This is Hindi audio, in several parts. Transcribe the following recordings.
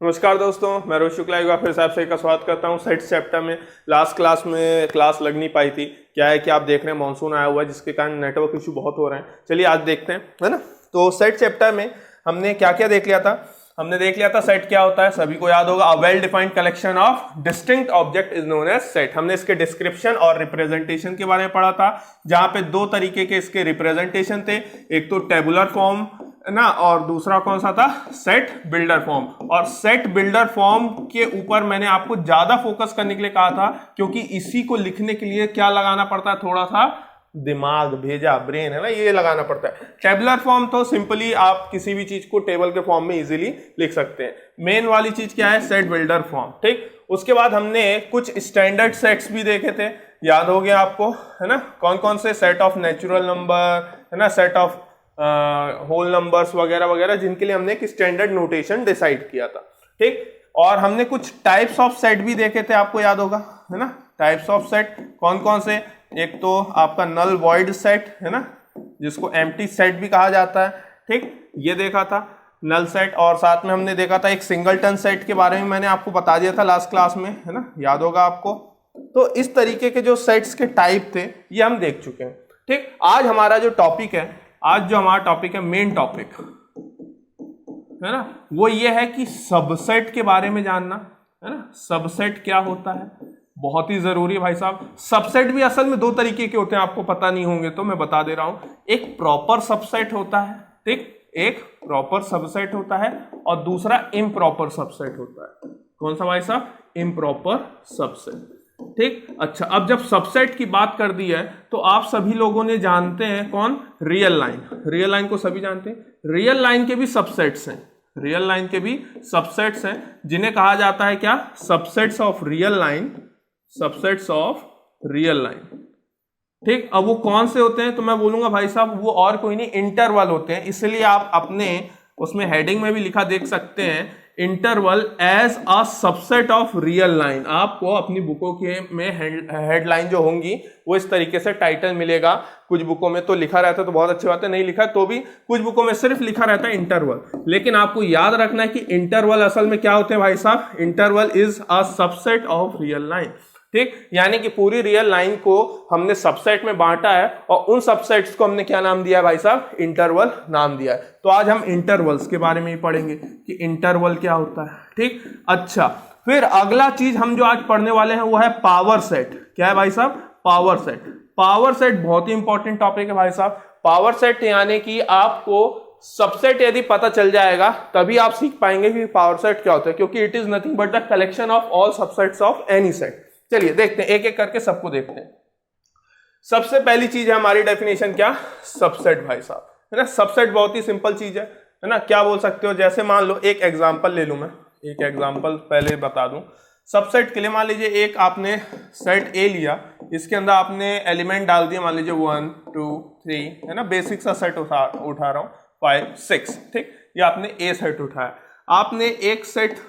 नमस्कार दोस्तों, मैं रोहित शुक्ला एक बार फिर से आप सभी का स्वागत करता हूं। सेट चैप्टर में लास्ट क्लास में क्लास लग नहीं पाई थी। क्या है कि आप देख रहे हैं मानसून आया हुआ है जिसके कारण नेटवर्क इशू बहुत हो रहे हैं। चलिए आज देखते हैं, है ना। तो सेट चैप्टर में हमने क्या क्या देख लिया था। हमने देख लिया था सेट क्या होता है, सभी को याद होगा। A well defined collection of distinct object is known as set. हमने इसके डिस्क्रिप्शन और रिप्रेजेंटेशन के बारे में पढ़ा था, जहां पे दो तरीके के इसके रिप्रेजेंटेशन थे। एक तो टेबुलर फॉर्म ना, और दूसरा कौन सा था, सेट बिल्डर फॉर्म। और सेट बिल्डर फॉर्म के ऊपर मैंने आपको ज्यादा फोकस करने के लिए कहा था, क्योंकि इसी को लिखने के लिए क्या लगाना पड़ता है, थोड़ा सा दिमाग, भेजा, ब्रेन है ना, ये लगाना पड़ता है। टेबुलर फॉर्म तो सिंपली आप किसी भी चीज को टेबल के फॉर्म में इजीली लिख सकते हैं। मेन वाली चीज क्या है, सेट बिल्डर फॉर्म। ठीक, उसके बाद हमने कुछ स्टैंडर्ड सेट्स भी देखे थे, याद हो गया आपको, है ना। कौन कौन से, सेट ऑफ नेचुरल नंबर, है ना, सेट ऑफ होल नंबर्स वगैरह वगैरह, जिनके लिए हमने एक स्टैंडर्ड नोटेशन डिसाइड किया था। ठीक, और हमने कुछ टाइप्स ऑफ सेट भी देखे थे, आपको याद होगा, है ना। टाइप्स ऑफ सेट कौन कौन से, एक तो आपका नल वॉइड सेट, है ना, जिसको एम्प्टी सेट भी कहा जाता है। ठीक, ये देखा था नल सेट। और साथ में हमने देखा था एक सिंगलटन सेट के बारे में, मैंने आपको बता दिया था लास्ट क्लास में, है ना, याद होगा आपको। तो इस तरीके के जो सेट्स के टाइप थे ये हम देख चुके हैं। ठीक, आज हमारा जो टॉपिक है, आज जो हमारा टॉपिक है, मेन टॉपिक, है ना, वो ये है कि सबसेट के बारे में जानना, है ना। सबसेट क्या होता है, बहुत ही जरूरी है भाई साहब। सबसेट भी असल में दो तरीके के होते हैं, आपको पता नहीं होंगे तो मैं बता दे रहा हूं। एक प्रॉपर सबसेट होता है, ठीक, एक प्रॉपर सबसेट होता है, और दूसरा इम्प्रॉपर सबसेट होता है। कौन सा भाई साहब, इम्प्रॉपर सबसेट। ठीक, अच्छा, अब जब सबसेट की बात कर दी है तो आप सभी लोगों ने जानते हैं कौन, रियल लाइन। रियल लाइन को सभी जानते हैं। रियल लाइन के भी सबसेट्स हैं, रियल लाइन के भी सबसेट्स हैं, जिन्हें कहा जाता है क्या, subsets of real line, subsets of real line. ठीक, अब वो कौन से होते हैं, तो मैं बोलूंगा भाई साहब वो और कोई नहीं, इंटरवल होते हैं। इसलिए आप अपने उसमें हेडिंग में भी लिखा देख सकते हैं, interval as a subset of real line. आपको अपनी बुकों के में हेडलाइन जो होंगी वो इस तरीके से टाइटल मिलेगा। कुछ बुकों में तो लिखा रहता है तो बहुत अच्छी बात है, नहीं लिखा तो भी कुछ बुकों में सिर्फ लिखा रहता है इंटरवल। लेकिन आपको याद रखना है कि इंटरवल असल में क्या होते हैं भाई साहब, interval is a subset of real line. ठीक, यानी कि पूरी रियल लाइन को हमने सबसेट में बांटा है, और उन सबसेट्स को हमने क्या नाम दिया है भाई साहब, इंटरवल नाम दिया है। तो आज हम इंटरवल्स के बारे में ही पढ़ेंगे कि इंटरवल क्या होता है। ठीक, अच्छा, फिर अगला चीज हम जो आज पढ़ने वाले हैं वो है पावर सेट। क्या है भाई साहब, पावर सेट। पावर सेट बहुत ही इंपॉर्टेंट टॉपिक है भाई साहब। पावर सेट यानी कि आपको सबसेट यदि पता चल जाएगा तभी आप सीख पाएंगे कि पावर सेट क्या होता है, क्योंकि it is nothing but the collection of all subsets of any set. चलिए देखते हैं, एक एक करके सबको देखते हैं। सबसे पहली चीज है हमारी डेफिनेशन, क्या, सबसेट भाई साहब, है ना। सबसेट बहुत ही सिंपल चीज है ना। क्या बोल सकते हो, जैसे मान लो एक एग्जांपल ले लूं मैं, एक एग्जांपल पहले बता दूं। सबसेट के लिए मान लीजिए एक आपने सेट ए लिया, इसके अंदर आपने एलिमेंट डाल दिया, मान लीजिए 1 2 3, है ना, बेसिक सा सेट उठा रहा हूं, 5 6। ठीक, ये आपने ए सेट उठाया। आपने एक सेट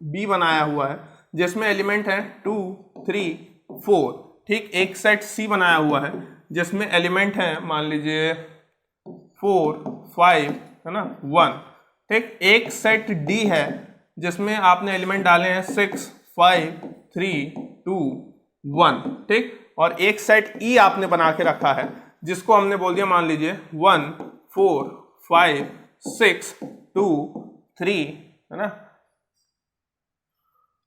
बी बनाया हुआ है जिसमें एलिमेंट है 2 3 4। ठीक, एक सेट सी बनाया हुआ है जिसमें एलिमेंट है मान लीजिए 4 5, है ना, 1। ठीक, एक सेट डी है जिसमें आपने एलिमेंट डाले हैं 6 5 3 2 1। ठीक, और एक सेट ई आपने बना के रखा है जिसको हमने बोल दिया मान लीजिए 1 4 5 6 2 3, है ना।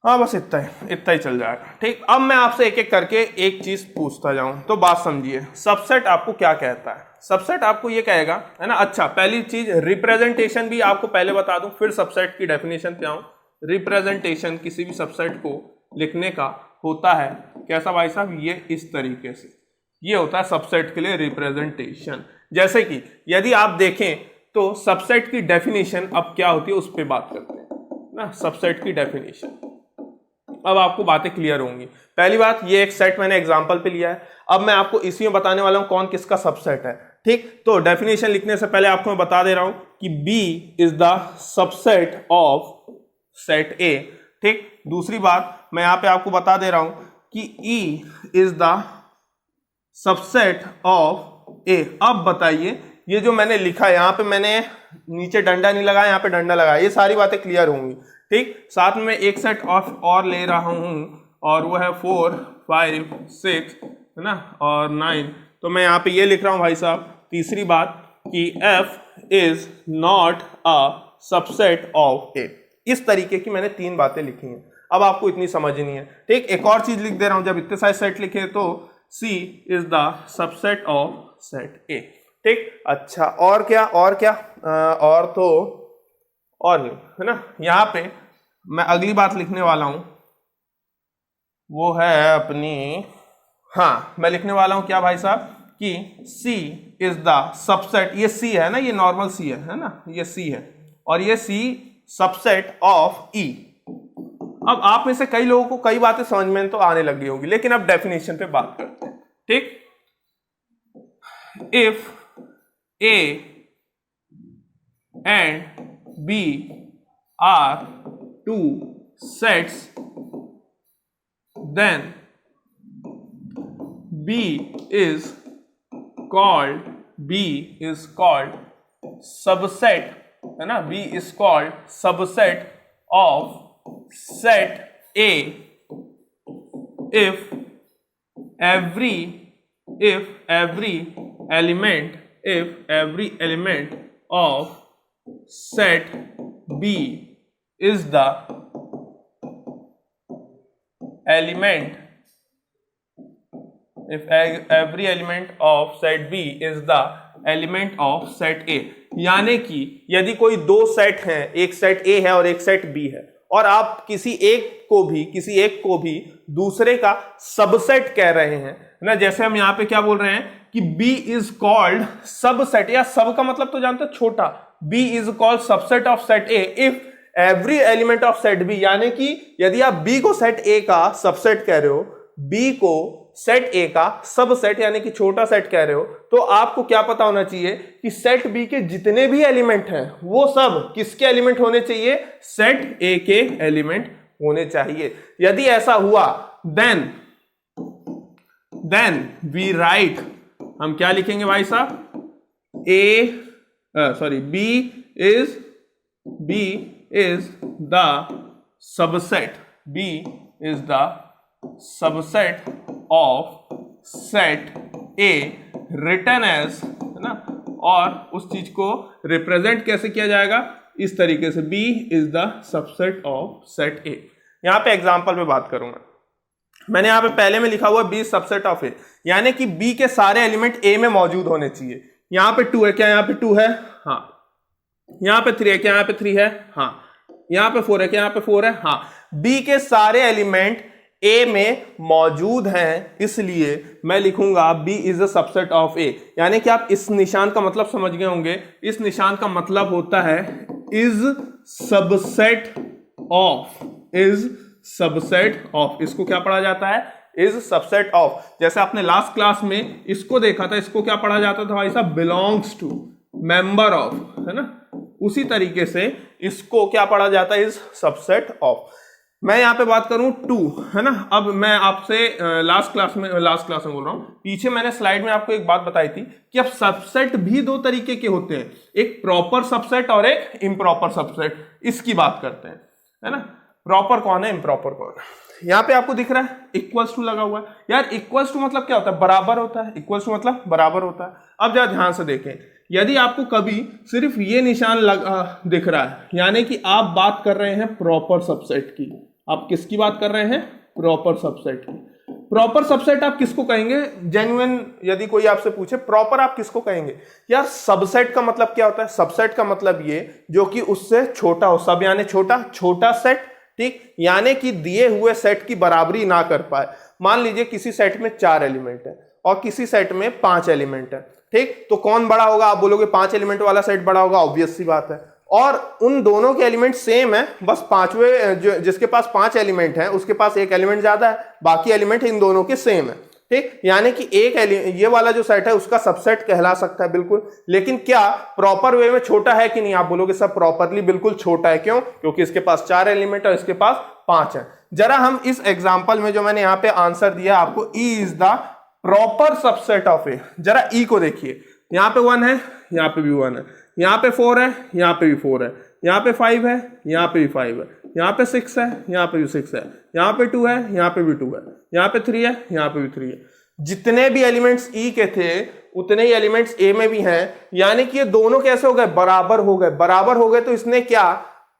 हाँ, बस इतना ही चल जाएगा। ठीक, अब मैं आपसे एक एक करके एक चीज पूछता जाऊं तो बात समझिए। सबसेट आपको क्या कहता है, सबसेट आपको ये कहेगा, है ना। अच्छा, पहली चीज रिप्रेजेंटेशन भी आपको पहले बता दूं, फिर सबसेट की डेफिनेशन पे आऊं। रिप्रेजेंटेशन किसी भी सबसेट को लिखने का होता है कैसा भाई साहब, ये इस तरीके से, ये होता है सबसेट के लिए रिप्रेजेंटेशन। जैसे कि यदि आप देखें तो सबसेट की डेफिनेशन अब क्या होती है उस पर बात करते हैं ना। सबसेट की डेफिनेशन, अब आपको बातें क्लियर होंगी। पहली बात, ये एक सेट मैंने एग्जांपल पे लिया है, अब मैं आपको इसी में बताने वाला हूं कौन किसका सबसेट है। ठीक, तो डेफिनेशन लिखने से पहले आपको मैं बता दे रहा हूं कि B is the subset of set A। ठीक, दूसरी बात मैं यहां पे आपको बता दे रहा हूं कि E is the subset of A। अब बताइए, ये जो मैंने लिखा है, यहां पे मैंने नीचे डंडा नहीं लगाया, यहां पे डंडा लगाया, ये सारी बातें क्लियर होंगी। ठीक। साथ में एक सेट ऑफ और ले रहा हूं और वो है 4, 5, 6 है ना और 9। तो मैं यहाँ पे ये लिख रहा हूं भाई साहब तीसरी बात कि f is not a subset of A। इस तरीके की मैंने 3 बातें लिखी हैं। अब आपको इतनी समझनी है, ठीक। एक और चीज लिख दे रहा हूं, जब इतने सारे सेट लिखे तो C is the subset of set A, ठीक। अच्छा और क्या और तो और नहीं है ना। यहाँ पे मैं अगली बात लिखने वाला हूं, वो है अपनी, हाँ मैं लिखने वाला हूं क्या भाई साहब कि C इज द सबसेट, ये C है ना, ये नॉर्मल C है ना, ये C है और ये C सबसेट ऑफ E। अब आप में से कई लोगों को कई बातें समझ में तो आने लगी होंगी, लेकिन अब डेफिनेशन पे बात करते हैं, ठीक। If A and B are two sets, then B is called subset, है ना, B is called subset of set A if every element of set B is the element, if every element of set B is the element of set A। यानी कि यदि कोई दो सेट हैं, एक सेट A है और एक सेट B है, और आप किसी एक को भी दूसरे का सबसेट कह रहे हैं ना, जैसे हम यहाँ पे क्या बोल रहे हैं कि B इज कॉल्ड सबसेट, या सब का मतलब तो जानते हो छोटा, B is called subset of set A if every element of set B। यानी कि यदि आप B को सेट A का सबसेट कह रहे हो, B को सेट A का सबसेट यानी कि छोटा सेट कह रहे हो, तो आपको क्या पता होना चाहिए कि सेट B के जितने भी एलिमेंट हैं वो सब किसके एलिमेंट होने चाहिए, सेट A के एलिमेंट होने चाहिए। यदि ऐसा हुआ देन वी राइट, हम क्या लिखेंगे भाई साहब, B is the subset, B is the subset of set A written as, है ना, और उस चीज को रिप्रेजेंट कैसे किया जाएगा, इस तरीके से B is the subset of set A। यहां पे एग्जांपल पे बात करूंगा, मैंने यहां पे पहले में लिखा हुआ B सबसेट ऑफ A, यानी कि B के सारे एलिमेंट A में मौजूद होने चाहिए। यहां पे 2 है, क्या यहां पे 2 है, हाँ। यहां पे 3 है, क्या यहां पे 3 है, हाँ। यहां पे 4 है, क्या यहां पे 4 है, हाँ। B के सारे एलिमेंट A में मौजूद हैं, इसलिए मैं लिखूंगा B is a subset of A। यानी कि आप इस निशान का मतलब समझ गए होंगे, इस निशान का मतलब होता है इज सबसेट ऑफ, इसको क्या पढ़ा जाता है, इज सबसेट ऑफ। जैसे आपने लास्ट क्लास में इसको देखा था, इसको क्या पढ़ा जाता था भाई साहब, बिलोंग्स टू, मेंबर ऑफ, है ना। उसी तरीके से इसको क्या पढ़ा जाता है, इज सबसेट ऑफ। मैं यहां पे बात करूं 2, है ना। अब मैं आपसे लास्ट क्लास में बोल रहा हूं, पीछे मैंने स्लाइड में आपको एक बात बताई थी कि अब सबसेट भी 2 तरीके के होते हैं, एक प्रॉपर सबसेट और एक इम्प्रॉपर सबसेट। इसकी बात करते हैं, है ना। प्रॉपर कौन है, इम्प्रॉपर कौन है। यहां पे आपको दिख रहा है इक्वल्स टू लगा हुआ है, यार इक्वल्स टू मतलब क्या होता है, बराबर होता है, इक्वल्स टू मतलब बराबर होता है। अब जरा ध्यान से देखें, यदि आपको कभी सिर्फ ये निशान दिख रहा है, यानी कि आप बात कर रहे हैं प्रॉपर सबसेट की। आप किसकी बात कर रहे हैं, प्रॉपर सबसेट की। प्रॉपर सबसेट आप किसको कहेंगे, जेन्युइन यदि कोई आपसे पूछे प्रॉपर आप किसको कहेंगे, यार सबसेट का मतलब क्या होता है, सबसेट का मतलब ये जो कि उससे छोटा हो, सब यानी छोटा सेट, ठीक। यानी कि दिए हुए सेट की बराबरी ना कर पाए। मान लीजिए किसी सेट में 4 एलिमेंट है और किसी सेट में 5 एलिमेंट है, ठीक। तो कौन बड़ा होगा, आप बोलोगे 5 एलिमेंट वाला सेट बड़ा होगा, ऑब्वियस सी बात है। और उन दोनों के एलिमेंट सेम है, बस पांचवें जिसके पास 5 एलिमेंट हैं उसके पास 1 एलिमेंट ज्यादा है, बाकी एलिमेंट इन दोनों के सेम है, ठीक। यानी कि ये वाला जो सेट है उसका सबसेट कहला सकता है, बिल्कुल। लेकिन क्या प्रॉपर वे में छोटा है कि नहीं, आप बोलोगे सब प्रॉपरली बिल्कुल छोटा है। क्यों, क्योंकि इसके पास 4 एलिमेंट और इसके पास 5 है। जरा हम इस एग्जाम्पल में जो मैंने यहाँ पे आंसर दिया आपको, E is the proper subset of A, जरा E को देखिए, यहाँ पे 1 है, यहाँ पे भी 1 है, यहाँ पे 4 है, यहाँ पे भी 4 है, यहाँ पे 5 है, यहाँ पे भी 5 है, यहाँ पे 6 है, यहाँ पे भी 6 है, यहाँ पे 2 है, यहाँ पे भी 2 है, यहाँ पे 3 है, यहाँ पे भी 3 है। जितने भी एलिमेंट्स ई के थे उतने ही एलिमेंट्स ए में भी हैं, यानी कि ये दोनों कैसे हो गए, बराबर हो गए। बराबर हो गए तो इसने क्या,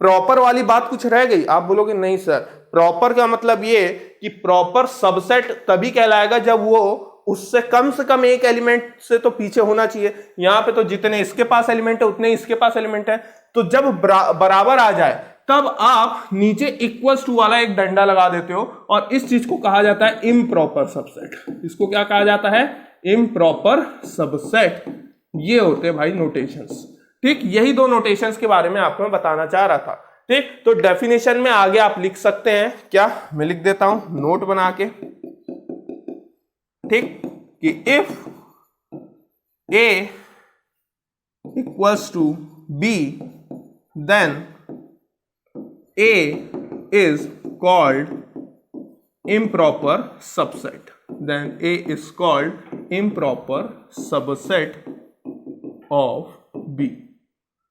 प्रॉपर वाली बात कुछ रह गई? आप बोलोगे नहीं सर, प्रॉपर का मतलब ये कि प्रॉपर सबसेट तभी कहलाएगा जब वो उससे कम एक एलिमेंट से तो पीछे होना चाहिए। यहां पे तो जितने इसके पास एलिमेंट है उतने इसके पास एलिमेंट है, तो जब बराबर आ जाए तब आप नीचे इक्वल्स टू वाला एक डंडा लगा देते हो, और इस चीज को कहा जाता है इम्प्रॉपर सबसेट। इसको क्या कहा जाता है? Improper subset. ये होते हैं भाई नोटेशंस। ठीक, यही दो नोटेशंस के बारे में आपको मैं बताना चाह रहा था। ठीक, तो डेफिनेशन में आगे आप लिख सकते हैं, क्या मैं लिख देता हूं नोट बना के, ठीक, कि if A equals to B then A is called improper subset, then A is called improper subset of B।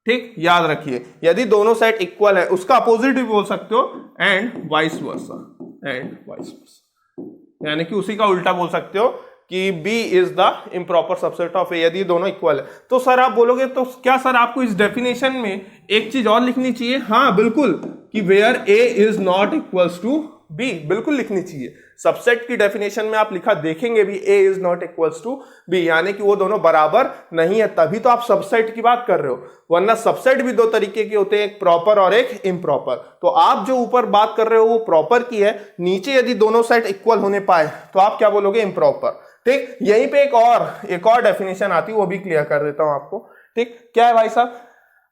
ठीक, याद रखिए, यदि दोनों सेट इक्वल है, उसका अपोजिट भी बोल सकते हो, एंड वाइस वर्सा, यानी कि उसी का उल्टा बोल सकते हो कि B is the improper subset of A, यदि दोनों इक्वल है। तो सर आप बोलोगे तो क्या सर आपको इस डेफिनेशन में एक चीज और लिखनी चाहिए? हाँ बिल्कुल, कि where A is not equals to B, बिल्कुल लिखनी चाहिए। सबसेट की डेफिनेशन में आप लिखा देखेंगे भी A is not equals to B, यानी कि वो दोनों बराबर नहीं है, तभी तो आप सबसेट की बात कर रहे हो। वरना सबसेट भी दो तरीके के होते हैं, एक प्रॉपर और एक इम्प्रॉपर। तो आप जो ऊपर बात कर रहे हो वो प्रॉपर की है, नीचे यदि दोनों सेट इक्वल होने पाए तो आप क्या बोलोगे? इम्प्रॉपर। ठीक, यहीं पे एक और डेफिनेशन आती है, वो भी क्लियर कर देता हूं आपको। ठीक, क्या है भाई साहब,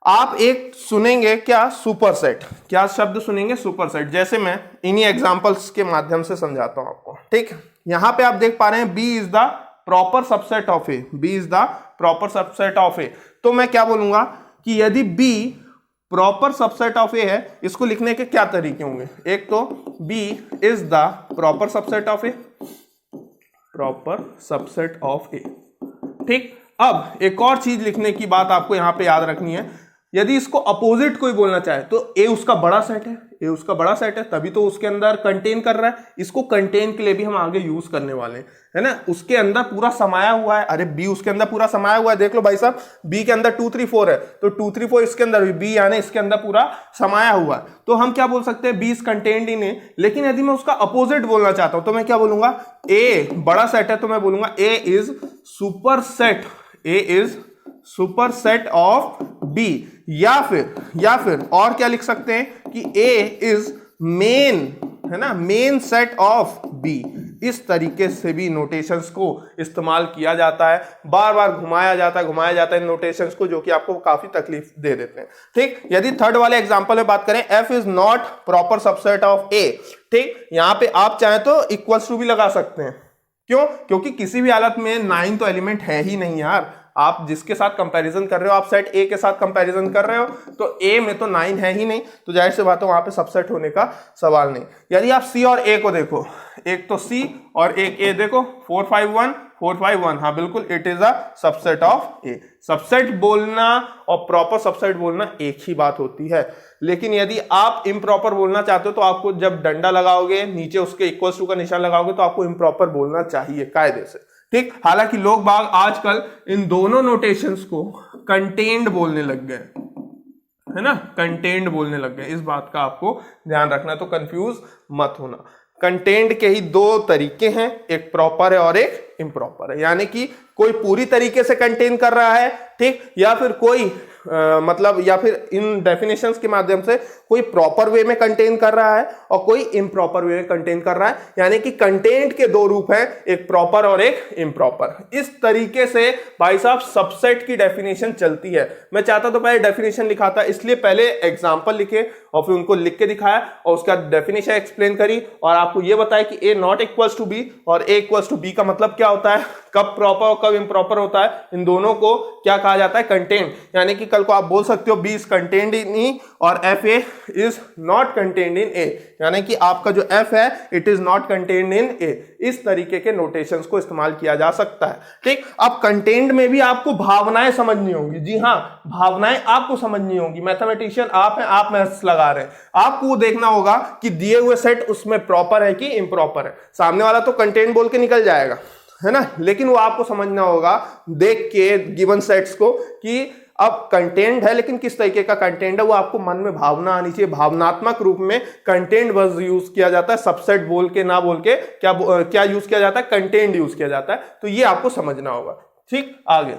आप एक सुनेंगे क्या, सुपरसेट। क्या शब्द सुनेंगे? सुपरसेट। जैसे मैं इन्हीं एग्जांपल्स के माध्यम से समझाता हूं आपको। ठीक, यहां पे आप देख पा रहे हैं B is the proper subset of A, B is the proper subset of A. तो मैं क्या बोलूंगा कि यदि B proper subset of A है, इसको लिखने के क्या तरीके होंगे? एक तो B is the proper subset of A, proper subset of A. ठीक, अब एक और चीज लिखने की बात आपको यहां पे याद रखनी है, यदि इसको अपोजिट कोई बोलना चाहे तो ए उसका बड़ा सेट है, ए उसका बड़ा सेट है, तभी तो उसके अंदर कंटेन कर रहा है। इसको कंटेन के लिए भी हम आगे यूज करने वाले हैं, है ना। उसके अंदर पूरा समाया हुआ है, अरे बी उसके अंदर पूरा समाया हुआ है। देख लो भाई साहब, बी के अंदर 2 3 4 है, तो 2 3 4 इसके अंदर भी, बी यानी इसके अंदर पूरा समाया हुआ है। तो हम क्या बोल सकते हैं? बी इज कंटेन्ड इन ए। लेकिन यदि मैं उसका अपोजिट बोलना चाहता हूं तो मैं क्या बोलूंगा? ए बड़ा सेट है तो मैं बोलूंगा A is superset, A is superset of B. या फिर और क्या लिख सकते हैं कि ए इज मेन, है ना, मेन सेट ऑफ बी। इस तरीके से भी नोटेशंस को इस्तेमाल किया जाता है, बार बार घुमाया जाता है नोटेशंस को, जो कि आपको काफी तकलीफ दे देते हैं। ठीक, यदि थर्ड वाले एग्जांपल में बात करें, F is not proper subset of A. ठीक, यहां पे आप चाहें तो इक्वल्स टू भी लगा सकते हैं। क्यों? क्योंकि किसी भी हालत में 9 तो एलिमेंट है ही नहीं यार। आप जिसके साथ कंपैरिजन कर रहे हो, आप सेट ए के साथ कंपैरिजन कर रहे हो, तो ए में तो 9 है ही नहीं, तो जाहिर सी बात है वहां पे सबसेट होने का सवाल नहीं। यदि आप सी और ए को देखो, एक तो सी और एक ए देखो, 4 5 1 4 5 1, हाँ बिल्कुल, it is a subset of A. Subset बोलना और प्रॉपर सबसेट बोलना एक ही बात होती है। लेकिन यदि आप इम्प्रॉपर बोलना चाहते हो तो आपको जब डंडा लगाओगे, नीचे उसके इक्वल टू का निशान लगाओगे, तो आपको इम्प्रॉपर बोलना चाहिए कायदे से। ठीक, हालांकि लोग बाग आजकल इन दोनों नोटेशंस को कंटेन्ड बोलने लग गए, है ना, कंटेन्ड बोलने लग गए। इस बात का आपको ध्यान रखना, तो कंफ्यूज मत होना। कंटेन्ड के ही दो तरीके हैं, एक प्रॉपर है और एक इम्प्रॉपर है। यानी कि कोई पूरी तरीके से कंटेन कर रहा है, ठीक, या फिर कोई मतलब या फिर इन डेफिनेशंस के माध्यम से कोई प्रॉपर वे में कंटेन कर रहा है और कोई इम्प्रॉपर वे में कंटेन कर रहा है। यानी कि कंटेंट के दो रूप हैं, एक प्रॉपर और एक इम्प्रॉपर। इस तरीके से भाई साहब सबसेट की डेफिनेशन चलती है। मैं चाहता तो पहले डेफिनेशन लिखाता, इसलिए पहले एग्जांपल लिखे और फिर उनको लिख के दिखाया और उसका डेफिनेशन एक्सप्लेन करी और आपको यह बताया कि ए नॉट इक्वल्स टू बी और ए इक्वल्स टू बी का मतलब क्या होता है, कब प्रॉपर और कब इम्प्रॉपर होता है, इन दोनों को क्या कहा जाता है, कंटेंट। यानी कि आर्टिकल को आप बोल सकते हो B is contained in E और F A is not contained in A, यानी कि आपका जो एफ है it is not contained in A. इस तरीके के नोटेशंस को इस्तेमाल किया जा सकता है। ठीक, अब कंटेंट में भी आपको भावनाएं समझनी होंगी। जी हाँ, भावनाएं आपको समझनी होंगी। मैथमेटिशियन आप हैं, आप मैथ्स लगा रहे हैं, आपको वो देखना होगा कि दिए हुए सेट उसमें प्रॉपर है कि इम्प्रॉपर है। सामने वाला तो कंटेंट बोल के निकल जाएगा, है ना, लेकिन वो आपको समझना होगा देख के गिवन सेट्स को कि अब कंटेंट है, लेकिन किस तरीके का कंटेंट है वो आपको मन में भावना आनी चाहिए। भावनात्मक रूप में कंटेंट बस यूज किया जाता है, सबसेट बोल के ना बोल के क्या यूज किया जाता है, कंटेंट यूज किया जाता है। तो ये आपको समझना होगा। ठीक, आगे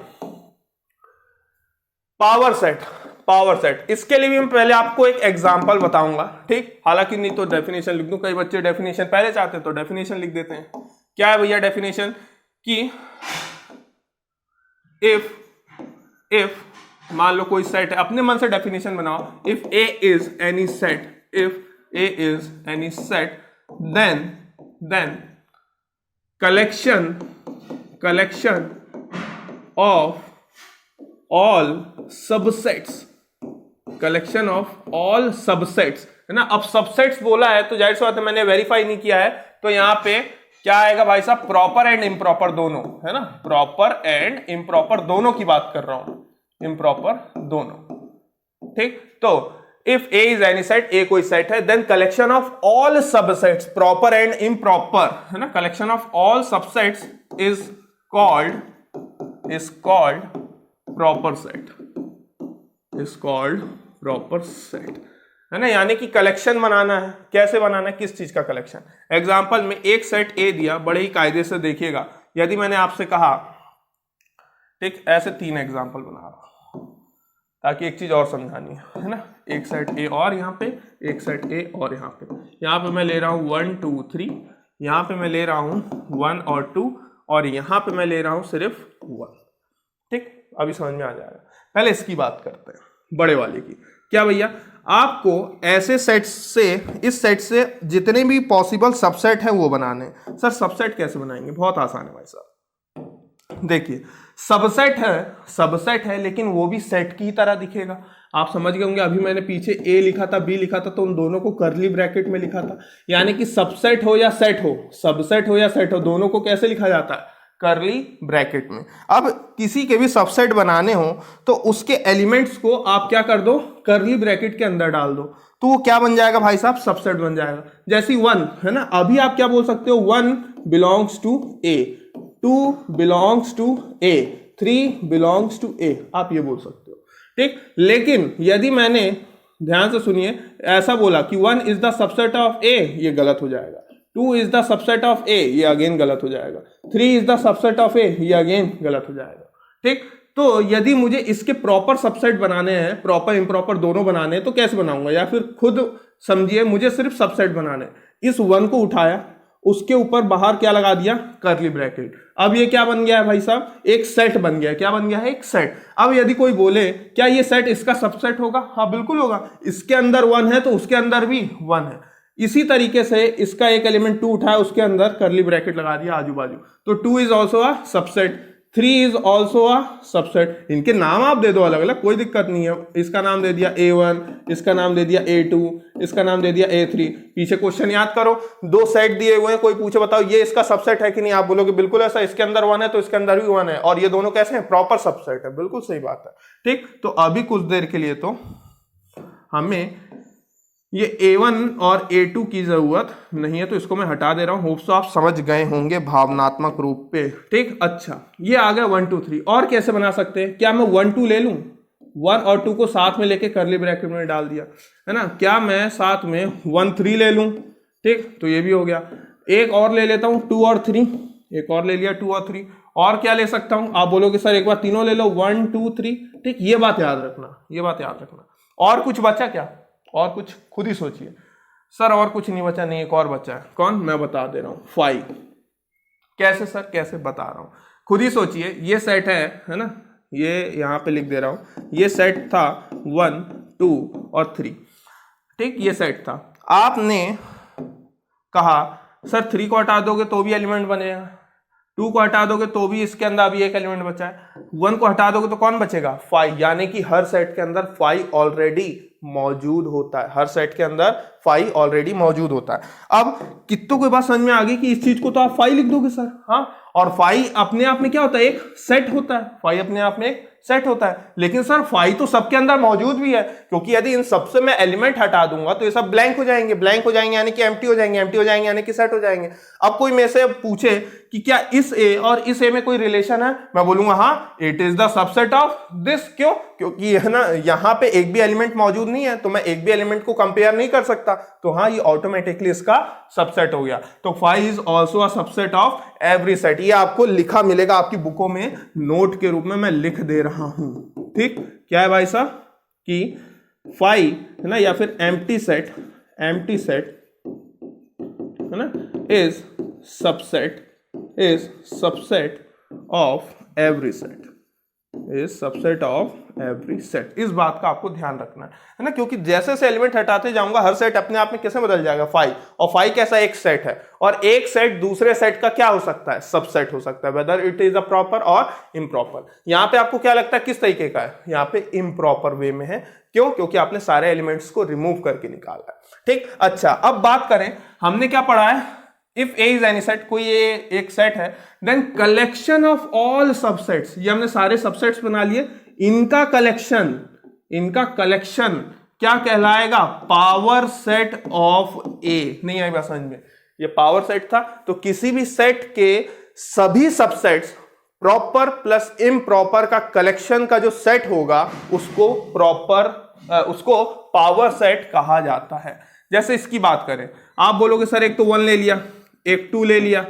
पावर सेट। पावर सेट, इसके लिए भी मैं पहले आपको एक एग्जांपल बताऊंगा। ठीक, हालांकि नहीं तो डेफिनेशन लिख दूं, कई बच्चे डेफिनेशन पहले चाहते हैं तो डेफिनेशन लिख देते हैं। क्या है भैया डेफिनेशन कि इफ मान लो कोई सेट है, अपने मन से डेफिनेशन बनाओ। If A is any set, if A is any set then collection of all subsets, collection of all subsets, है ना। अब सबसेट्स बोला है तो जाहिर सी बात है मैंने वेरीफाई नहीं किया है, तो यहां पे क्या आएगा भाई साहब, प्रॉपर एंड इम्प्रॉपर दोनों, है ना। प्रॉपर एंड इम्प्रॉपर दोनों की बात कर रहा हूं, इम्प्रॉपर दोनों। ठीक, तो if A is any set, A कोई सेट है, then collection of all subsets, proper and improper, है ना, collection of all subsets is called proper set, is called proper set, है ना। यानी कि कलेक्शन बनाना है। कैसे बनाना है, किस चीज का कलेक्शन। एग्जांपल में एक सेट ए दिया, बड़े ही कायदे से देखिएगा। यदि मैंने आपसे कहा, ठीक, ऐसे 3 एग्जांपल बना रहा हूं ताकि एक चीज और समझानी है ना। एक सेट ए और यहाँ पे, एक सेट ए और यहाँ पे मैं ले रहा हूं 1 2 3, यहाँ पे मैं ले रहा हूं 1 और 2, और यहाँ पे मैं ले रहा हूं सिर्फ 1। ठीक, अभी समझ में आ जाएगा। पहले इसकी बात करते हैं, बड़े वाले की। क्या भैया, आपको ऐसे सेट से, इस सेट से जितने भी पॉसिबल सबसेट हैं वो बनाने हैं। सर सबसेट कैसे बनाएंगे, बहुत आसान है भाई साहब। देखिए सबसेट है लेकिन वो भी सेट की तरह दिखेगा। आप समझ गए होंगे, अभी मैंने पीछे ए लिखा था, बी लिखा था, तो उन दोनों को कर्ली ब्रैकेट में लिखा था। यानी कि सबसेट हो या सेट हो, सबसेट हो या सेट हो, दोनों को कैसे लिखा जाता है, कर्ली ब्रैकेट में। अब किसी के भी सबसेट बनाने हो तो उसके एलिमेंट्स को आप क्या कर दो, कर्ली ब्रैकेट के अंदर डाल दो, तो वो क्या बन जाएगा भाई साहब, सबसेट बन जाएगा। जैसे 1 है ना, अभी आप क्या बोल सकते हो, 1 belongs to A, 2 belongs to A, 3 belongs to A, आप ये बोल सकते हो। ठीक, लेकिन यदि मैंने, ध्यान से सुनिए, ऐसा बोला कि 1 is the subset of A, ये गलत हो जाएगा। 2 is the subset of A, ये अगेन गलत हो जाएगा। 3 is the subset of A, ये अगेन गलत हो जाएगा। ठीक, तो यदि मुझे इसके प्रॉपर सबसेट बनाने हैं, प्रॉपर इम्प्रॉपर दोनों बनाने हैं, तो कैसे बनाऊंगा, या फिर खुद समझिए, मुझे सिर्फ सबसेट बनाने। इस 1 को उठाया, उसके ऊपर बाहर क्या लगा दिया, कर्ली ब्रैकेट। अब ये क्या बन गया है भाई साहब, एक सेट बन गया। क्या बन गया है, एक सेट। अब यदि कोई बोले क्या ये सेट इसका सबसेट होगा, हाँ बिल्कुल होगा। इसके अंदर 1 है तो उसके अंदर भी 1 है। इसी तरीके से इसका एक एलिमेंट 2 उठाया, उसके अंदर कर्ली ब्रैकेट लगा दिया आजू बाजू, तो 2 is also a subset, 3 is also a subset. इनके नाम आप दे दो अलग अलग, कोई दिक्कत नहीं है। इसका नाम दे दिया A1, इसका नाम दे दिया A2, इसका नाम दे दिया A3। पीछे क्वेश्चन याद करो, 2 सेट दिए हुए हैं, कोई पूछे बताओ ये इसका सबसेट है कि नहीं, आप बोलोगे बिल्कुल ऐसा, इसके अंदर 1 है तो इसके अंदर भी 1 है, और ये दोनों कैसे हैं, प्रॉपर सबसेट है। बिल्कुल सही बात है। ठीक, तो अभी कुछ देर के लिए तो हमें ये A1 और A2 की जरूरत नहीं है, तो इसको मैं हटा दे रहा हूं। होप सो आप समझ गए होंगे भावनात्मक रूप पे। ठीक, अच्छा, ये आ गया 1 2 3। और कैसे बना सकते हैं, क्या मैं 1 2 ले लूं, 1 और 2 को साथ में लेके कर्ली ब्रैकेट में डाल दिया, है ना। क्या मैं साथ में 1 3 ले लूं, ठीक, तो ये भी हो गया। एक और ले लेता हूं 2 और 3, एक और ले लिया 2 और 3। और क्या ले सकता हूं, आप बोलोगे सर एक बार तीनों ले लो, 1 2 3। ठीक, ये बात याद रखना, ये बात याद रखना। और कुछ बचा क्या, और कुछ खुद ही सोचिए। सर और कुछ नहीं बचा, नहीं, एक और बचा है। कौन, मैं बता दे रहा हूं, 5। कैसे सर, कैसे बता रहा हूं, खुद ही सोचिए। ये सेट है ना, ये यहां पे लिख दे रहा हूं। ये सेट था 1 2 और 3। ठीक, ये सेट था। आपने कहा सर 3 को हटा दोगे तो भी एलिमेंट बनेगा, 2 को हटा दोगे तो भी इसके अंदर अभी एक एलिमेंट बचा है, 1 को हटा दोगे तो कौन बचेगा 5, यानी कि हर सेट के अंदर 5 ऑलरेडी मौजूद होता है, हर सेट के अंदर 5 ऑलरेडी मौजूद होता है। अब कितनों को बात समझ में आ गई कि इस चीज को तो आप 5 लिख दोगे सर, हाँ, और 5 अपने आप में क्या होता है, एक सेट होता है, 5 अपने आप में एक सेट होता है, लेकिन सर 5 तो सबके अंदर मौजूद भी है, क्योंकि यदि इन सबसे मैं एलिमेंट हटा दूंगा तो ये सब ब्लैंक हो जाएंगे, ब्लैंक हो जाएंगे यानी कि एम्प्टी हो जाएंगे, एम्प्टी हो जाएंगे यानी कि सेट हो जाएंगे। अब कोई मेरे से पूछे कि क्या इस ए और इस ए में कोई रिलेशन है, मैं बोलूंगा हाँ, it is the subset of this. क्यों? क्योंकि है ना, यहां पे एक भी एलिमेंट मौजूद नहीं है तो मैं एक भी एलिमेंट को कंपेयर नहीं कर सकता, तो हाँ, ये ऑटोमेटिकली इसका सबसेट हो गया। तो 5 is also a subset of every set. ये आपको लिखा मिलेगा आपकी बुकों में, नोट के रूप में मैं लिख दे रहा हूं, ठीक। क्या है भाई साहब कि 5 है ना, या फिर एम्प्टी सेट है ना, is subset of every set, is subset of every set. इस बात का आपको ध्यान रखना है ना, क्योंकि जैसे से एलिमेंट हटाते जाऊंगा हर सेट अपने आप में कैसे बदल जाएगा 5, और 5 कैसा एक सेट है, और एक सेट दूसरे सेट का क्या हो सकता है, सबसेट हो सकता है, whether it is a proper और इम्प्रॉपर। यहां पे आपको क्या लगता है किस तरीके का है, यहां पे इम्प्रॉपर वे में है। क्यों? क्योंकि आपने सारे एलिमेंट्स को रिमूव करके निकाला है, ठीक। अच्छा, अब बात करें, हमने क्या पढ़ा है, if A is any set, कोई ये एक सेट है, then collection of all subsets, ये हमने सारे सबसेट्स बना लिए, इनका कलेक्शन क्या कहलाएगा, पावर सेट ऑफ ए। नहीं आई बात समझ में, ये पावर सेट था, तो किसी भी सेट के सभी सबसेट्स प्रॉपर प्लस इम्प्रॉपर का कलेक्शन का जो सेट होगा उसको उसको पावर सेट कहा जाता है। जैसे इसकी बात करें, आप बोलोगे सर एक तो 1 ले लिया, एक 2 ले लिया,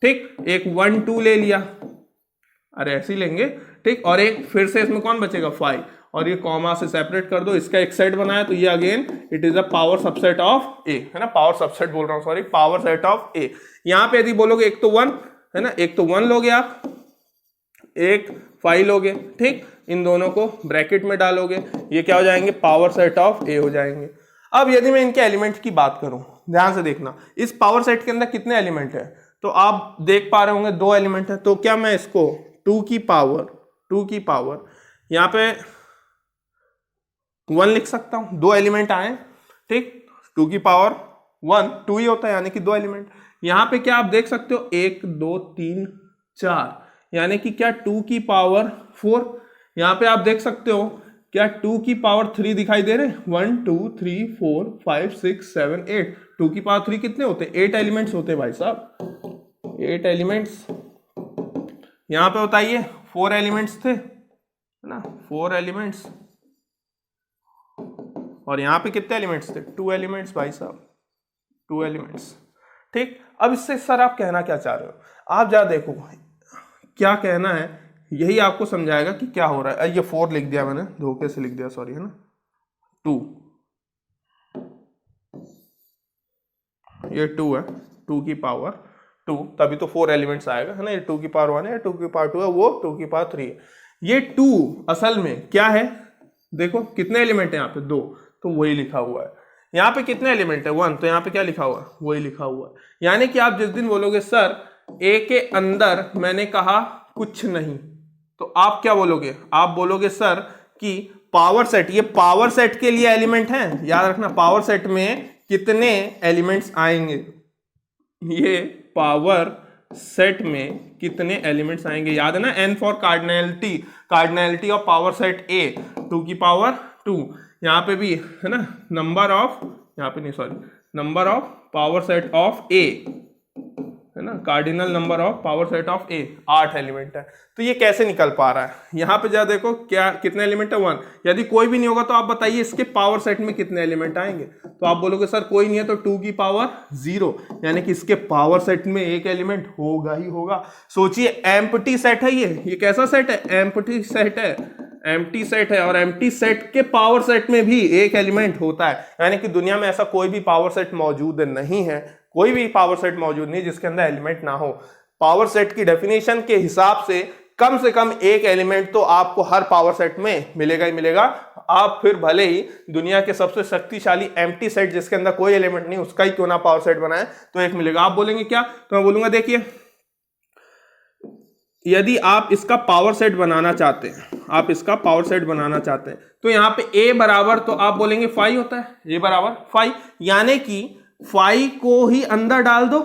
ठीक, एक 1 2 ले लिया, अरे ऐसे ही लेंगे, ठीक, और एक फिर से इसमें कौन बचेगा 5, और ये कॉमा से सेपरेट कर दो, इसका एक सेट बनाया तो ये again it is a power subset of A, है ना, पावर सबसेट बोल रहा हूं, sorry, power set of A. यहां पे यदि बोलोगे एक तो 1 है ना, एक तो 1 लोगे आप, एक 5 लोगे, ठीक, इन दोनों को ब्रैकेट में डालोगे, ये क्या हो जाएंगे, पावर सेट ऑफ ए हो जाएंगे। अब यदि मैं इनके एलिमेंट की बात करूं, ध्यान से देखना, इस पावर सेट के अंदर कितने एलिमेंट है, तो आप देख पा रहे होंगे 2 एलिमेंट है, तो क्या मैं इसको 2 की पावर यहां पे 1 लिख सकता हूं, 2 एलिमेंट आए, ठीक, 2 की पावर 1 2 ही होता है, यानी कि 2 एलिमेंट। यहां पे क्या आप देख सकते हो 1 2 3 4, यानी कि क्या 2 की पावर 4। यहां पे आप देख सकते हो क्या 2 की पावर 3 दिखाई दे रहे हैं, 1 2 3 4 5 6 7 8, 2 की पावर 3 कितने होते, 8 एलिमेंट्स होते भाई साहब, 8 एलिमेंट्स। यहां पे बताइए 4 एलिमेंट्स थे, है ना, 4 एलिमेंट्स, और यहां पे कितने एलिमेंट्स थे, 2 एलिमेंट्स भाई साहब, 2 एलिमेंट्स, ठीक। अब इससे सर आप कहना क्या चाह रहे हो, आप जरा देखो क्या कहना है, यही आपको समझाएगा कि क्या हो रहा है। ये 4 लिख दिया मैंने, धोखे से लिख दिया, सॉरी, है ना, 2, ये 2 है, 2 की पावर 2, तभी तो 4 एलिमेंट्स आएगा, है ना, ये 2 की पावर 1 है, 2 की पावर 2 है, वो 2 की पावर 3 है। ये 2 असल में क्या है, देखो कितने एलिमेंट है यहाँ पे 2, तो वही लिखा हुआ है। यहाँ पे कितने एलिमेंट है 1, तो यहाँ पे क्या लिखा हुआ है, वही लिखा हुआ है। यानी कि आप जिस दिन बोलोगे सर ए के अंदर मैंने कहा कुछ नहीं, तो आप क्या बोलोगे, आप बोलोगे सर कि पावर सेट, ये पावर सेट के लिए एलिमेंट है, याद रखना, पावर सेट में कितने एलिमेंट्स आएंगे, ये पावर सेट में कितने एलिमेंट्स आएंगे, याद है ना, n for cardinality of power set ए, 2 की पावर 2। यहां पे भी है ना, नंबर ऑफ, यहां पे नहीं, sorry, number of power set of A, है ना, cardinal number of power set of A, 8 element है। तो ये कैसे निकल पा रहा है, यहां पे जरा देखो क्या कितने एलिमेंट है 1, यदि कोई भी नहीं होगा तो आप बताइए इसके पावर सेट में कितने एलिमेंट आएंगे, तो आप बोलोगे सर कोई नहीं है तो 2 की पावर 0, यानी कि इसके पावर सेट में एक एलिमेंट होगा ही होगा। सोचिए एम्प्टी सेट है, ये कैसा सेट है, एम्प्टी सेट है, एम्प्टी सेट है, और एम्प्टी सेट के पावर सेट में भी एक एलिमेंट होता है, यानी कि दुनिया में ऐसा कोई भी पावर सेट मौजूद नहीं है, कोई भी पावर सेट मौजूद नहीं जिसके अंदर एलिमेंट ना हो। पावर सेट की डेफिनेशन के हिसाब से कम एक एलिमेंट तो आपको हर पावर सेट में मिलेगा ही मिलेगा। आप फिर भले ही दुनिया के सबसे शक्तिशाली एम्प्टी सेट जिसके अंदर कोई एलिमेंट नहीं उसका ही क्यों ना पावर सेट बनाए, तो एक मिलेगा। आप बोलेंगे क्या, तो मैं बोलूंगा देखिए यदि आप इसका पावर सेट बनाना चाहते हैं, आप इसका पावर सेट बनाना चाहते हैं, तो यहाँ पे a बराबर तो आप बोलेंगे 5 होता है, a बराबर 5, यानी कि 5 को ही अंदर डाल दो।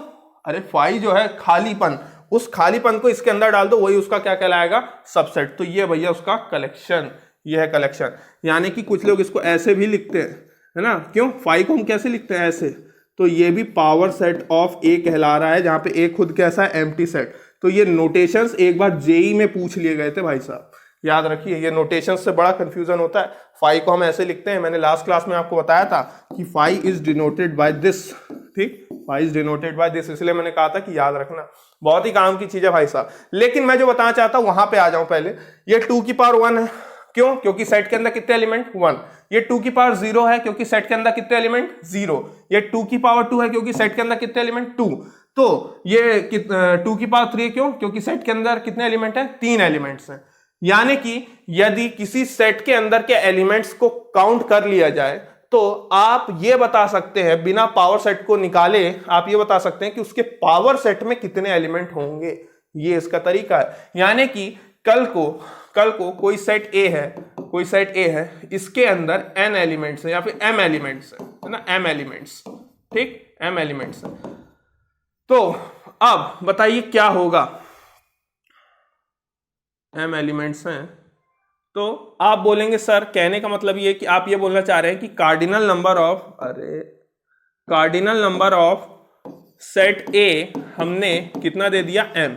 अरे 5 जो है खालीपन, उस खालीपन को इसके अंदर डाल दो, वही उसका क्या कहलाएगा, सबसेट। तो ये भैया उसका कलेक्शन, ये है कलेक्शन। यानी कि कुछ लोग इसको ऐसे भी लिखते हैं, है ना, क्यों, 5 को हम कैसे लिखते हैं, ऐसे। तो ये भी पावर सेट ऑफ ए कहला रहा है, जहां पे ए खुद कैसा है, एम्प्टी सेट। तो ये नोटेशंस एक बार जेई में पूछ लिए गए थे भाई साहब, याद रखिए, ये नोटेशंस से बड़ा कंफ्यूजन होता है। 5 को हम ऐसे लिखते हैं, मैंने लास्ट क्लास में आपको बताया था कि 5 इज डिनोटेड बाय दिस, ठीक, 5 इज डिनोटेड बाय दिस, इसलिए मैंने कहा था कि याद रखना, बहुत ही काम की चीज है भाई साहब। लेकिन मैं जो बताना चाहता हूं वहां पे आ जाऊं पहले। ये 2 की पावर 1 है, क्यों, क्योंकि सेट के अंदर कितने एलिमेंट, 1। ये 2 की पावर 0 है, क्योंकि सेट के अंदर कितने एलिमेंट, 0। ये 2 की पावर 2 है, क्योंकि सेट के अंदर कितने एलिमेंट, 2। तो ये 2 की पावर 3 क्यों, क्योंकि सेट के अंदर कितने एलिमेंट है, 3 एलिमेंट्स हैं। यानी कि यदि किसी सेट के अंदर के एलिमेंट्स को काउंट कर लिया जाए, तो आप ये बता सकते हैं, बिना पावर सेट को निकाले आप ये बता सकते हैं कि उसके पावर सेट में कितने एलिमेंट होंगे। ये इसका तरीका है। यानी कि कल को कोई सेट ए है, कोई सेट ए है, इसके अंदर n एलिमेंट्स है या फिर m एलिमेंट्स है ना, m एलिमेंट्स, ठीक, m एलिमेंट्स है। तो अब बताइए क्या होगा, m एलिमेंट्स हैं, तो आप बोलेंगे सर, कहने का मतलब ये कि आप ये बोलना चाह रहे हैं कि कार्डिनल नंबर ऑफ सेट ए हमने कितना दे दिया, m,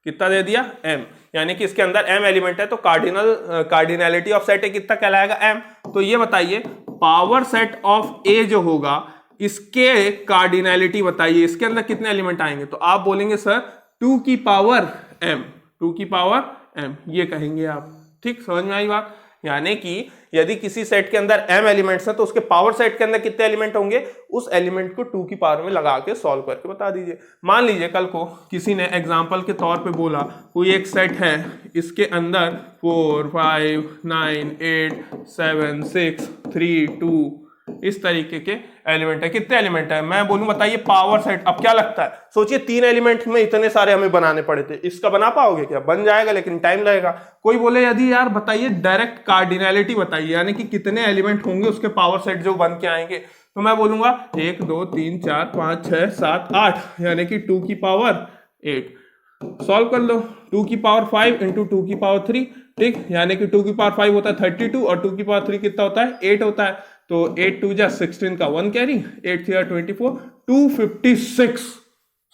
कितना दे दिया, m, यानी कि इसके अंदर m एलिमेंट है, तो कार्डिनैलिटी ऑफ सेट ए कितना कहलाएगा, m। तो ये बताइए पावर सेट ऑफ ए जो होगा, इसके कार्डिनैलिटी बताइए, इसके अंदर कितने एलिमेंट आएंगे। तो आप बोलेंगे सर 2 की पावर m, 2 की पावर m, ये कहेंगे आप, ठीक, समझ में आई बात। यानी कि यदि किसी सेट के अंदर m एलिमेंट्स हैं, तो उसके पावर सेट के अंदर कितने एलिमेंट होंगे, उस एलिमेंट को 2 की पावर में लगा के सॉल्व करके बता दीजिए। मान लीजिए कल को किसी ने एग्जांपल के तौर पे बोला, कोई एक सेट है, इसके अंदर 4 5 9 8 7 6 3 2 इस तरीके के एलिमेंट है। कितने एलिमेंट है, मैं बोलूं बताइए पावर सेट। अब क्या लगता है, सोचिए 3 एलिमेंट में इतने सारे हमें बनाने पड़े थे, इसका बना पाओगे क्या, बन जाएगा लेकिन टाइम लगेगा। कोई बोले यदि यार बताइए डायरेक्ट कार्डिनैलिटी बताइए, यानी कि कितने एलिमेंट होंगे उसके पावर सेट जो बन के आएंगे, तो मैं बोलूंगा 1 2 3 4 5 6 7 8, यानी कि 2 की पावर 8। सॉल्व कर लो, 2 की पावर 5 इंटू 2 की पावर 3, ठीक, यानी कि 2 की पावर 5 होता है 32 और 2 की पावर 3 कितना होता है, 8 होता है। तो 8 2 जा 16 का 1 कैरी, 8 3 24, 256।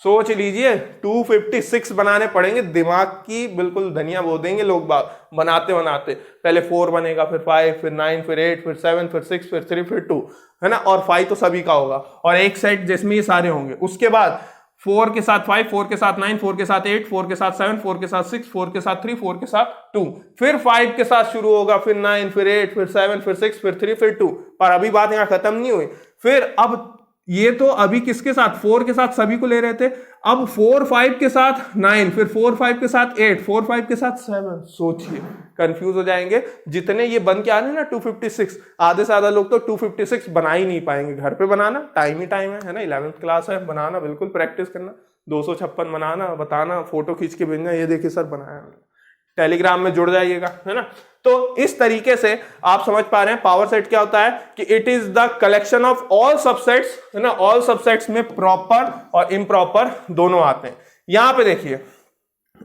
सोच लीजिए 256 बनाने पड़ेंगे, दिमाग की बिल्कुल धनिया बो देंगे लोग बाग बनाते बनाते। पहले 4 बनेगा, फिर 5, फिर 9, फिर 8, फिर 7, फिर 6, फिर 3, फिर 2, है ना, और 5 तो सभी का होगा, और एक सेट जिसमें ये सारे होंगे। उसके बाद 4 के साथ 5, 4 के साथ 9, 4 के साथ 8, 4 के साथ 7, 4 के साथ 6, 4 के साथ 3, 4 के साथ 2, फिर 5 के साथ शुरू होगा, फिर 9, फिर 8, फिर 7, फिर 6, फिर 3, फिर 2। पर अभी बात यहाँ खत्म नहीं हुई। फिर अब ये तो अभी किसके साथ, 4 के साथ सभी को ले रहे थे, अब 4 5 के साथ 9, फिर 4 5 के साथ 8, 4 5 के साथ 7। सोचिए कंफ्यूज हो जाएंगे। जितने ये बन के आ रहे हैं ना 256, आधे से ज्यादा लोग तो 256 बना ही नहीं पाएंगे। घर पे बनाना टाइम ही टाइम है ना, 11th क्लास है, बनाना बिल्कुल प्रैक्टिस करना, 256 बनाना, बताना, फोटो खींच के भेजना, ये देखिए सर बनाया, टेलीग्राम में जुड़ जाइएगा, है ना। तो इस तरीके से आप समझ पा रहे हैं पावर सेट क्या होता है, कि it is the collection of all subsets, है ना। ऑल सबसेट्स में प्रॉपर और इम्प्रॉपर दोनों आते हैं। यहां पे देखिए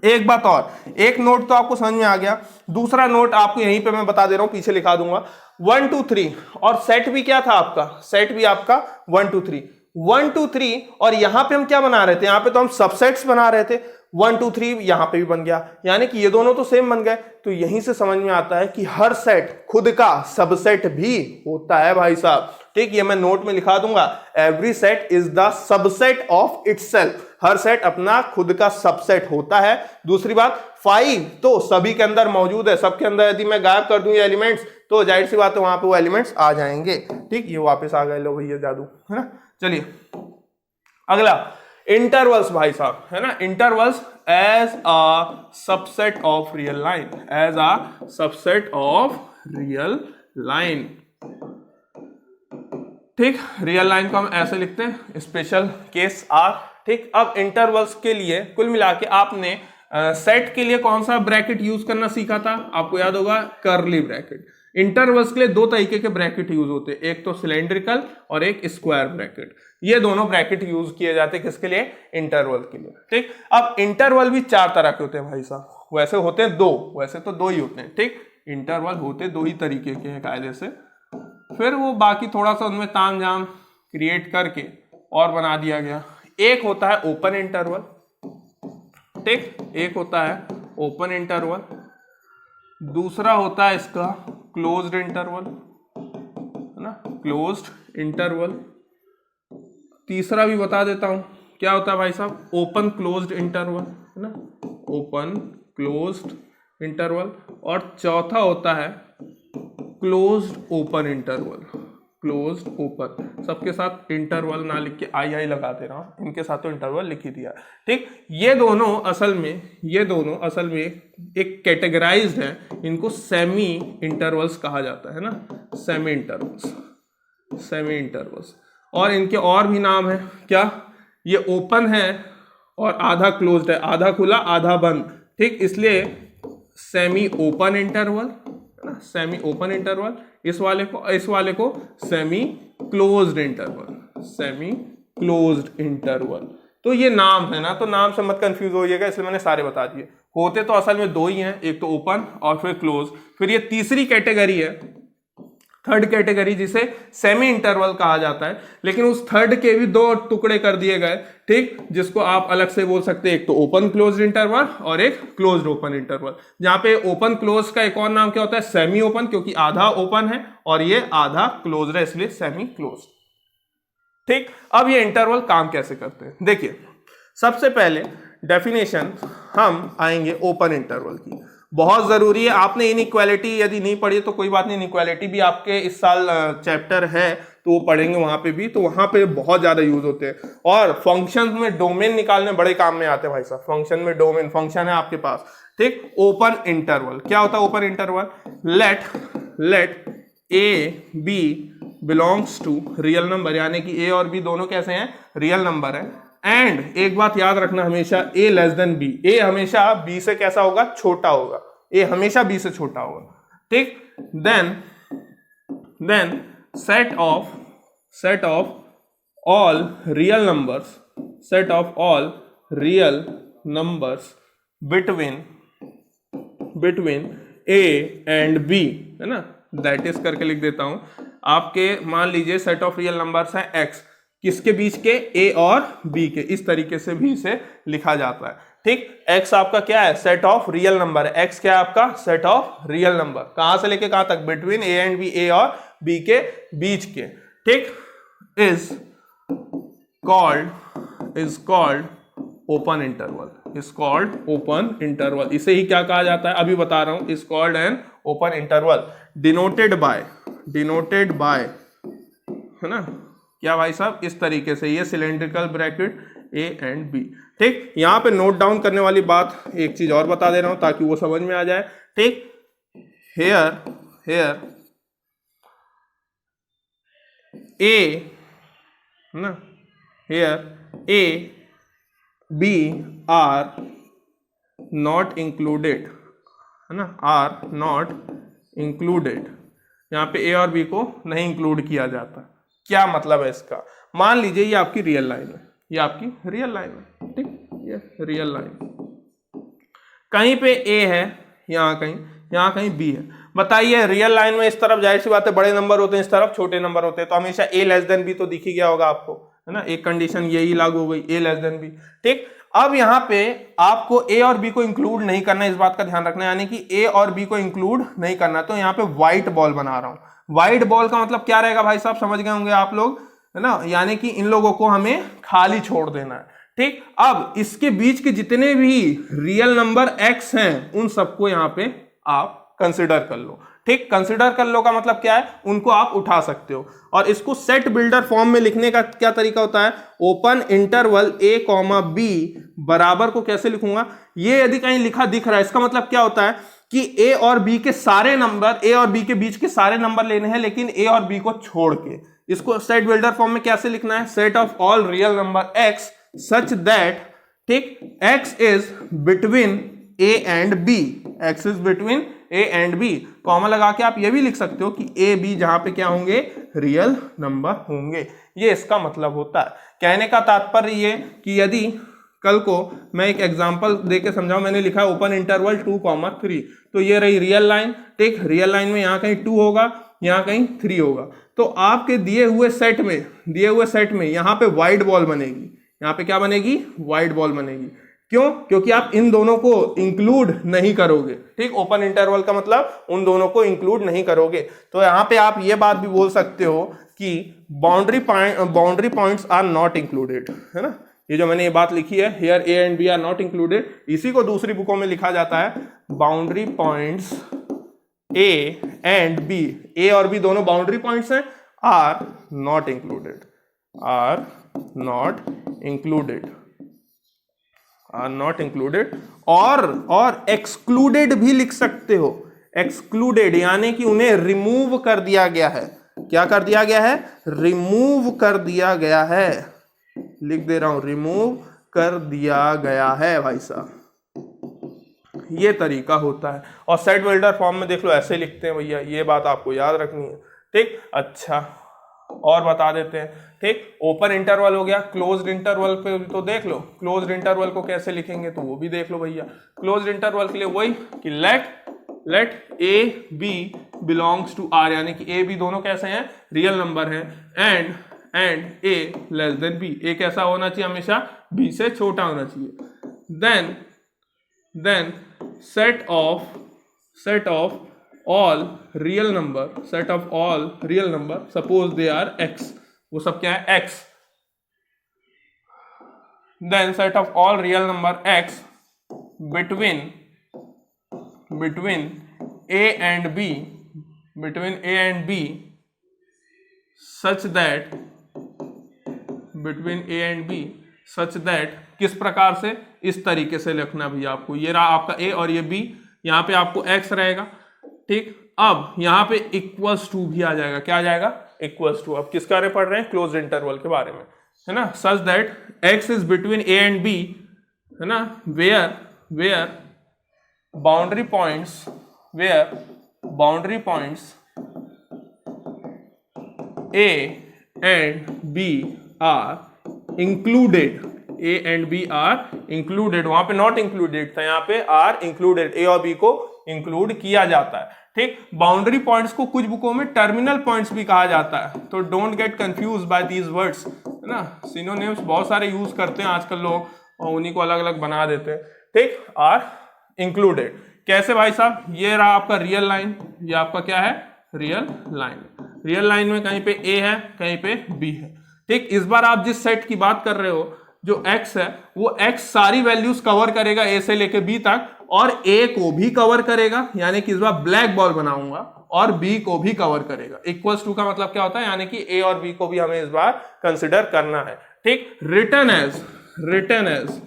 एक बात और, एक नोट तो आपको समझ में आ गया, दूसरा नोट आपको यहीं पे मैं बता दे रहा हूं, पीछे लिखा दूंगा 1 2 3, और सेट भी क्या था आपका, सेट भी आपका 1 2 3 1 2 3, और यहां पे हम क्या बना रहे थे, यहां पे तो हम सबसेट्स बना रहे थे। 1 2 3 यहां पे भी बन गया, यानी कि ये दोनों तो सेम बन गए। तो यहीं से समझ में आता है कि हर सेट खुद का सबसेट भी होता है भाई साहब, ठीक। ये मैं नोट में लिखा दूंगा, every set is the subset of itself. हर सेट अपना खुद का सबसेट होता है। दूसरी बात 5 तो सभी के अंदर मौजूद है, सबके अंदर यदि मैं गायब कर दूं ये एलिमेंट्स, तो जाहिर सी बात है वहां पे वो एलिमेंट्स आ जाएंगे, ठीक। ये वापस आ गए लो भैया जादू, है ना। चलिए अगला इंटरवल्स भाई साहब, है ना। Intervals as a subset of real line, as a subset of real line, ठीक। रियल लाइन को हम ऐसे लिखते हैं, स्पेशल केस आर, ठीक। अब इंटरवल्स के लिए कुल मिला के आपने सेट के लिए कौन सा ब्रैकेट यूज करना सीखा था, आपको याद होगा, कर्ली ब्रैकेट। इंटरवल्स के लिए दो तरीके के ब्रैकेट यूज होते हैं, एक तो सिलेंड्रिकल और एक स्क्वायर ब्रैकेट। ये दोनों ब्रैकेट यूज किए जाते हैं किसके लिए, इंटरवल के लिए। ठीक, अब इंटरवल भी चार तरह के होते हैं भाई साहब, वैसे होते हैं दो, वैसे तो दो ही होते हैं। ठीक, इंटरवल होते दो ही तरीके के हैं कायदे से, फिर वो बाकी थोड़ा सा उनमें ताम झाम क्रिएट करके और बना दिया गया। एक होता है ओपन इंटरवल, ठीक, एक होता है ओपन इंटरवल, दूसरा होता है इसका क्लोज्ड इंटरवल, है ना, क्लोज्ड इंटरवल। तीसरा भी बता देता हूं क्या होता है भाई साहब, ओपन क्लोज्ड इंटरवल, है ना, ओपन क्लोज्ड इंटरवल। और चौथा होता है closed open interval, closed open. सबके साथ इंटरवल ना लिख के आई लगा दे रहा हूं, इनके साथ तो इंटरवल लिख ही दिया। ठीक, ये दोनों असल में एक कैटेगराइज्ड है, इनको सेमी इंटरवल्स कहा जाता है ना, सेमी इंटरवल्स। और इनके और भी नाम है क्या, ये ओपन है और आधा क्लोज्ड है, आधा खुला आधा बंद। ठीक, इसलिए semi open interval, semi open interval. इस वाले को semi closed interval, semi closed interval. तो ये नाम है ना, तो नाम से मत कंफ्यूज होइएगा, इसलिए मैंने सारे बता दिए। होते तो असल में दो ही हैं, एक तो ओपन और फिर क्लोज। फिर ये तीसरी कैटेगरी है, थर्ड कैटेगरी, जिसे सेमी इंटरवल कहा जाता है, लेकिन उस थर्ड के भी दो टुकड़े कर दिए गए। ठीक, जिसको आप अलग से बोल सकते हैं, एक तो ओपन क्लोज्ड इंटरवल और एक क्लोज्ड ओपन इंटरवल। जहां पे ओपन क्लोज का एक और नाम क्या होता है, सेमी ओपन, क्योंकि आधा ओपन है और ये आधा क्लोज्ड है, इसलिए सेमी क्लोज्ड। ठीक, अब ये इंटरवल काम कैसे करते हैं, देखिए। सबसे पहले डेफिनेशन हम आएंगे ओपन इंटरवल की, बहुत जरूरी है। आपने इनइक्वालिटी यदि नहीं पढ़ी तो कोई बात नहीं, इनइक्वालिटी भी आपके इस साल चैप्टर है तो वो पढ़ेंगे वहां पे भी, तो वहां पे बहुत ज्यादा यूज होते हैं। और फंक्शन में डोमेन निकालने बड़े काम में आते हैं भाई साहब। फंक्शन में डोमेन, फंक्शन है आपके पास, ठीक। ओपन इंटरवल क्या होता है, open interval, let A B belongs to real number, यानी कि ए और बी दोनों कैसे हैं, रियल नंबर है। एंड एक बात याद रखना हमेशा, ए लेस देन बी, ए हमेशा बी से कैसा होगा, छोटा होगा, ए हमेशा बी से छोटा होगा, ठीक। Then set of all real numbers between a and b, है ना, दैट इज करके लिख देता हूं। आपके मान लीजिए सेट ऑफ रियल नंबर्स है एक्स, किसके बीच के, ए और बी के, इस तरीके से भी इसे लिखा जाता है, ठीक। एक्स आपका क्या है, सेट ऑफ रियल नंबर है, एक्स क्या है आपका, सेट ऑफ रियल नंबर, कहां से लेके कहां तक, between a and B, A और बी के बीच के, ठीक। इज कॉल्ड ओपन इंटरवल, इसे ही क्या कहा जाता है, अभी बता रहा हूं, is called an open interval, denoted by, है ना, क्या भाई साहब, इस तरीके से, ये cylindrical bracket a and b, ठीक। यहां पे नोट डाउन करने वाली बात एक चीज और बता दे रहा हूं ताकि वो समझ में आ जाए, ठीक। Here a b are not included, है ना, आर नॉट इंक्लूडेड, यहाँ पे ए और बी को नहीं इंक्लूड किया जाता। क्या मतलब है इसका, मान लीजिए ये आपकी रियल लाइन है, ठीक, ये रियल लाइन, कहीं पे ए है, यहाँ कहीं बी है। बताइए रियल लाइन में इस तरफ जाहिर सी बात है बड़े नंबर होते हैं, इस तरफ छोटे नंबर होते हैं, तो हमेशा ए लेस देन बी तो दिख ही गया होगा आपको, है ना, एक कंडीशन यही लागू हो गई, ए लेस देन बी, ठीक। अब यहाँ पे आपको ए और बी को इंक्लूड नहीं करना, इस बात का ध्यान रखना, यानी कि ए और बी को इंक्लूड नहीं करना, तो यहाँ पे व्हाइट बॉल बना रहा हूं। व्हाइट बॉल का मतलब क्या रहेगा भाई साहब, समझ गए होंगे आप लोग, है ना, यानी कि इन लोगों को हमें खाली छोड़ देना है, ठीक। अब इसके बीच के जितने भी रियल नंबर एक्स हैं उन सबको यहाँ पे आप कंसिडर कर लो, ठीक। कंसिडर कर लो का मतलब क्या है, उनको आप उठा सकते हो। और इसको सेट बिल्डर फॉर्म में लिखने का क्या तरीका होता है, open interval a comma B बराबर को कैसे लिखूंगा, ये यदि कहीं लिखा दिख रहा है, इसका मतलब क्या होता है कि ए और बी के सारे नंबर, ए और बी के बीच के सारे नंबर लेने हैं, लेकिन ए और बी को छोड़ के। इसको सेट बिल्डर फॉर्म में कैसे लिखना है, set of all real number x such that ठीक, x is between a and b, x is between a and b, comma लगा के आप ये भी लिख सकते हो कि a b जहां पे क्या होंगे, रियल नंबर होंगे। ये इसका मतलब होता है। कहने का तात्पर्य ये कि यदि कल को मैं एक एग्जांपल देके समझाऊं, मैंने लिखा ओपन इंटरवल 2,3, तो ये रही रियल लाइन, ठीक, रियल लाइन में यहाँ कहीं 2 होगा, यहाँ कहीं 3 होगा, तो आपके दिए हुए सेट में यहाँ पे वाइड बॉल बनेगी, यहाँ पे क्या बनेगी, वाइड बॉल बनेगी। क्यों? क्योंकि आप इन दोनों को इंक्लूड नहीं करोगे, ठीक, ओपन इंटरवल का मतलब उन दोनों को इंक्लूड नहीं करोगे। तो यहाँ पे आप ये बात भी बोल सकते हो कि boundary points are not included, है ना, ये जो मैंने ये बात लिखी है, here A and B are not included, इसी को दूसरी बुकों में लिखा जाता है boundary points A and B, A और बी दोनों बाउंड्री पॉइंट्स हैं, are not included, are not included, और एक्सक्लूडेड भी लिख सकते हो। एक्सक्लूडेड यानी कि उन्हें रिमूव कर दिया गया है। क्या कर दिया गया है? रिमूव कर दिया गया है, लिख दे रहा हूं, रिमूव कर दिया गया है भाई साहब, ये तरीका होता है। और सेट बिल्डर फॉर्म में देख लो ऐसे लिखते हैं भैया, ये बात आपको याद रखनी है, ठीक। अच्छा, और बता देते हैं, ठीक, ओपन इंटरवल हो गया, क्लोज्ड इंटरवल पे तो देख लो, क्लोज्ड इंटरवल को कैसे लिखेंगे तो वो भी देख लो भैया। क्लोज्ड इंटरवल के लिए वही कि let A B belongs to R, यानी कि ए बी दोनों कैसे हैं, रियल नंबर है, and A less than B, A कैसा होना चाहिए, हमेशा बी से छोटा होना चाहिए। Then set of all real number, suppose they are x, वो सब क्या है, x, then set of all real number x between a and b such that किस प्रकार से, इस तरीके से लिखना भैया आपको, ये रहा आपका a और ये b, यहाँ पे आपको x रहेगा, ठीक। अब यहाँ पे इक्वल्स टू भी आ जाएगा, क्या आ जाएगा, इक्वल्स टू। अब किसके बारे में पढ़ रहे हैं, क्लोज्ड इंटरवल के बारे में, है ना। Such that x is between a and b, है ना, where boundary points a and b are included, A and B are included, वहां पे नॉट इंक्लूडेड था, यहाँ पे आर इंक्लूडेड, A और B को इंक्लूड किया जाता है, ठीक। बाउंड्री पॉइंट्स को कुछ बुकों में टर्मिनल पॉइंट्स भी कहा जाता है, तो don't get confuse by these words, है ना। सिनोनिम्स बहुत सारे यूज करते हैं आजकल लोग और उन्हीं को अलग अलग बना देते हैं, ठीक। आर इंक्लूडेड कैसे भाई साहब, ये रहा आपका रियल लाइन, ये आपका क्या है, रियल लाइन में कहीं पे A है, कहीं पे B है, ठीक। इस बार आप जिस सेट की बात कर रहे हो, जो x है वो x सारी वैल्यूज कवर करेगा a से लेके b तक, और a को भी कवर करेगा, यानी कि इस बार ब्लैक बॉल बनाऊंगा, और b को भी कवर करेगा। इक्वल्स टू का मतलब क्या होता है, यानी कि a और b को भी हमें इस बार कंसिडर करना है, ठीक। रिटन एज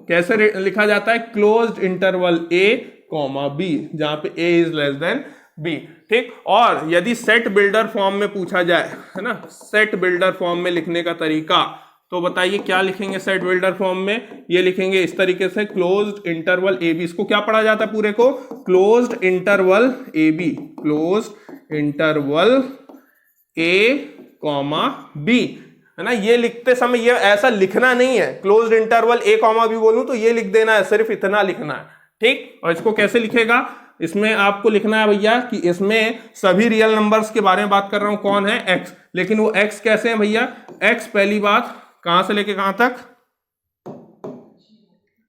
कैसे लिखा जाता है, क्लोज्ड इंटरवल a, b, जहां पे a is less than b, ठीक। और यदि सेट बिल्डर फॉर्म में पूछा जाए, है ना, सेट बिल्डर फॉर्म में लिखने का तरीका, तो बताइए क्या लिखेंगे सेट बिल्डर फॉर्म में, ये लिखेंगे इस तरीके से, क्लोज्ड इंटरवल ए बी, इसको क्या पढ़ा जाता है पूरे को, closed interval a b, closed interval a comma b, है ना। ये लिखते समय ये ऐसा लिखना नहीं है, closed interval a comma B बोलूं तो ये लिख देना है, सिर्फ इतना लिखना है, ठीक। और इसको कैसे लिखेगा, इसमें आपको लिखना है भैया कि इसमें सभी रियल नंबर्स के बारे में बात कर रहा हूं, कौन है, एक्स, लेकिन वो एक्स कैसे है भैया, एक्स पहली बात कहां से लेके कहां तक,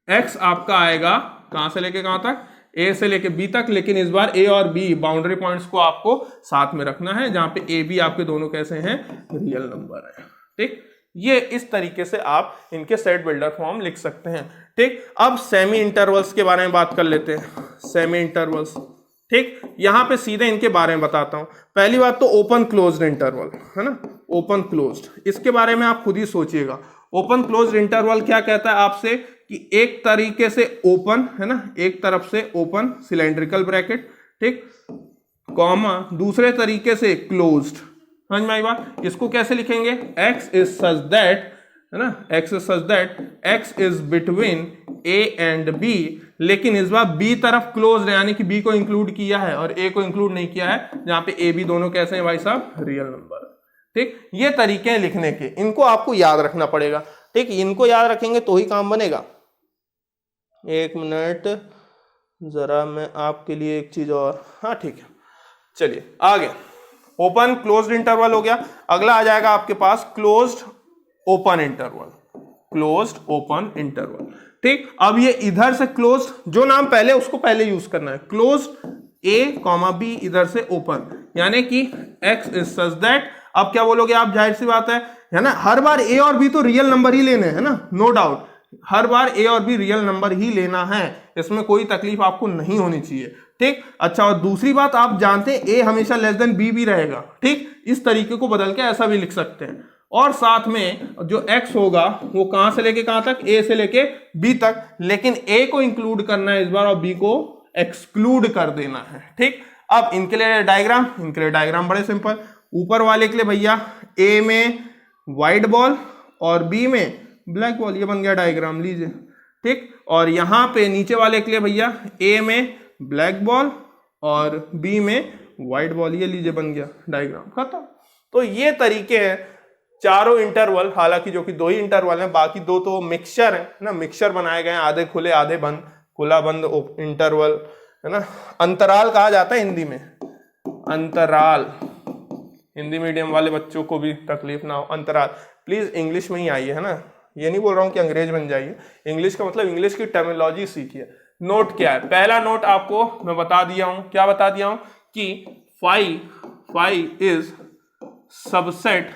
x आपका आएगा कहां से लेके कहां तक, a से लेके b तक, लेकिन इस बार a और b बाउंड्री पॉइंट्स को आपको साथ में रखना है, जहां पे a b आपके दोनों कैसे हैं, रियल नंबर है, ठीक। ये इस तरीके से आप इनके सेट बिल्डर फॉर्म लिख सकते हैं, ठीक। अब सेमी इंटरवल्स के बारे में बात कर लेते हैं, सेमी इंटरवल्स, ठीक। यहां पे सीधे इनके बारे में बताता हूं। पहली बात तो ओपन क्लोज्ड इंटरवल, है ना, ओपन क्लोज्ड, इसके बारे में आप खुद ही सोचिएगा। ओपन क्लोज्ड इंटरवल क्या कहता है आपसे कि एक तरीके से ओपन, है ना, एक तरफ से ओपन सिलेंड्रिकल ब्रैकेट, ठीक, कॉमा दूसरे तरीके से क्लोज्ड, समझ में आई बात। इसको कैसे लिखेंगे, x इज सच दैट, है ना, x is such that x is between a and b, लेकिन इस बार b तरफ क्लोज है, यानी कि b को इंक्लूड किया है और a को इंक्लूड नहीं किया है, जहां पे a b दोनों कैसे हैं भाई साहब, रियल नंबर। ठीक, ये तरीके हैं लिखने के, इनको आपको याद रखना पड़ेगा। ठीक, इनको याद रखेंगे तो ही काम बनेगा। एक मिनट, जरा मैं आपके लिए एक चीज और, हाँ ठीक है, चलिए आगे। ओपन क्लोज्ड इंटरवल हो गया, अगला आ जाएगा आपके पास closed open interval, closed open interval. ठीक, अब ये इधर से क्लोज्ड, जो नाम पहले उसको पहले यूज करना है, क्लोज्ड a कॉमा b, इधर से ओपन, यानी कि x इज सच दैट, अब क्या बोलोगे आप, जाहिर सी बात है ना, हर बार a और b तो रियल नंबर ही लेने हैं ना, नो डाउट, हर बार a और b रियल नंबर ही लेना है, इसमें कोई तकलीफ आपको नहीं होनी चाहिए। ठीक, अच्छा, और दूसरी बात आप जानते हैं a हमेशा लेस देन b भी रहेगा। ठीक, इस तरीके को बदल के ऐसा भी लिख सकते हैं, और साथ में जो x होगा वो कहां से लेके कहां तक, a से लेके b तक, लेकिन a को इंक्लूड करना है इस बार और b को एक्सक्लूड कर देना है। ठीक, अब इनके लिए डायग्राम, इनके लिए डायग्राम बड़े सिंपल, ऊपर वाले के लिए भैया a में व्हाइट बॉल और b में ब्लैक बॉल, ये बन गया डायग्राम, लीजिए। ठीक, और यहां पे नीचे वाले के लिए भैया a में ब्लैक बॉल और b में व्हाइट बॉल, ये लीजिए बन गया डायग्राम, खत्म। तो ये तरीके हैं चारों इंटरवल, हालांकि जो कि दो ही इंटरवल हैं, बाकी दो तो मिक्सचर है ना, मिक्सचर बनाए गए हैं, आधे खुले आधे बंद, खुला बंद इंटरवल, है ना, अंतराल कहा जाता है हिंदी में, अंतराल, हिंदी मीडियम वाले बच्चों को भी तकलीफ ना हो, अंतराल। प्लीज इंग्लिश में ही आइए, है ना, ये नहीं बोल रहा हूं कि अंग्रेज बन जाइए, इंग्लिश का मतलब इंग्लिश की टर्मिनोलॉजी सीखिए। नोट क्या है, पहला नोट आपको मैं बता दिया हूं, क्या बता दिया हूं कि phi is subset,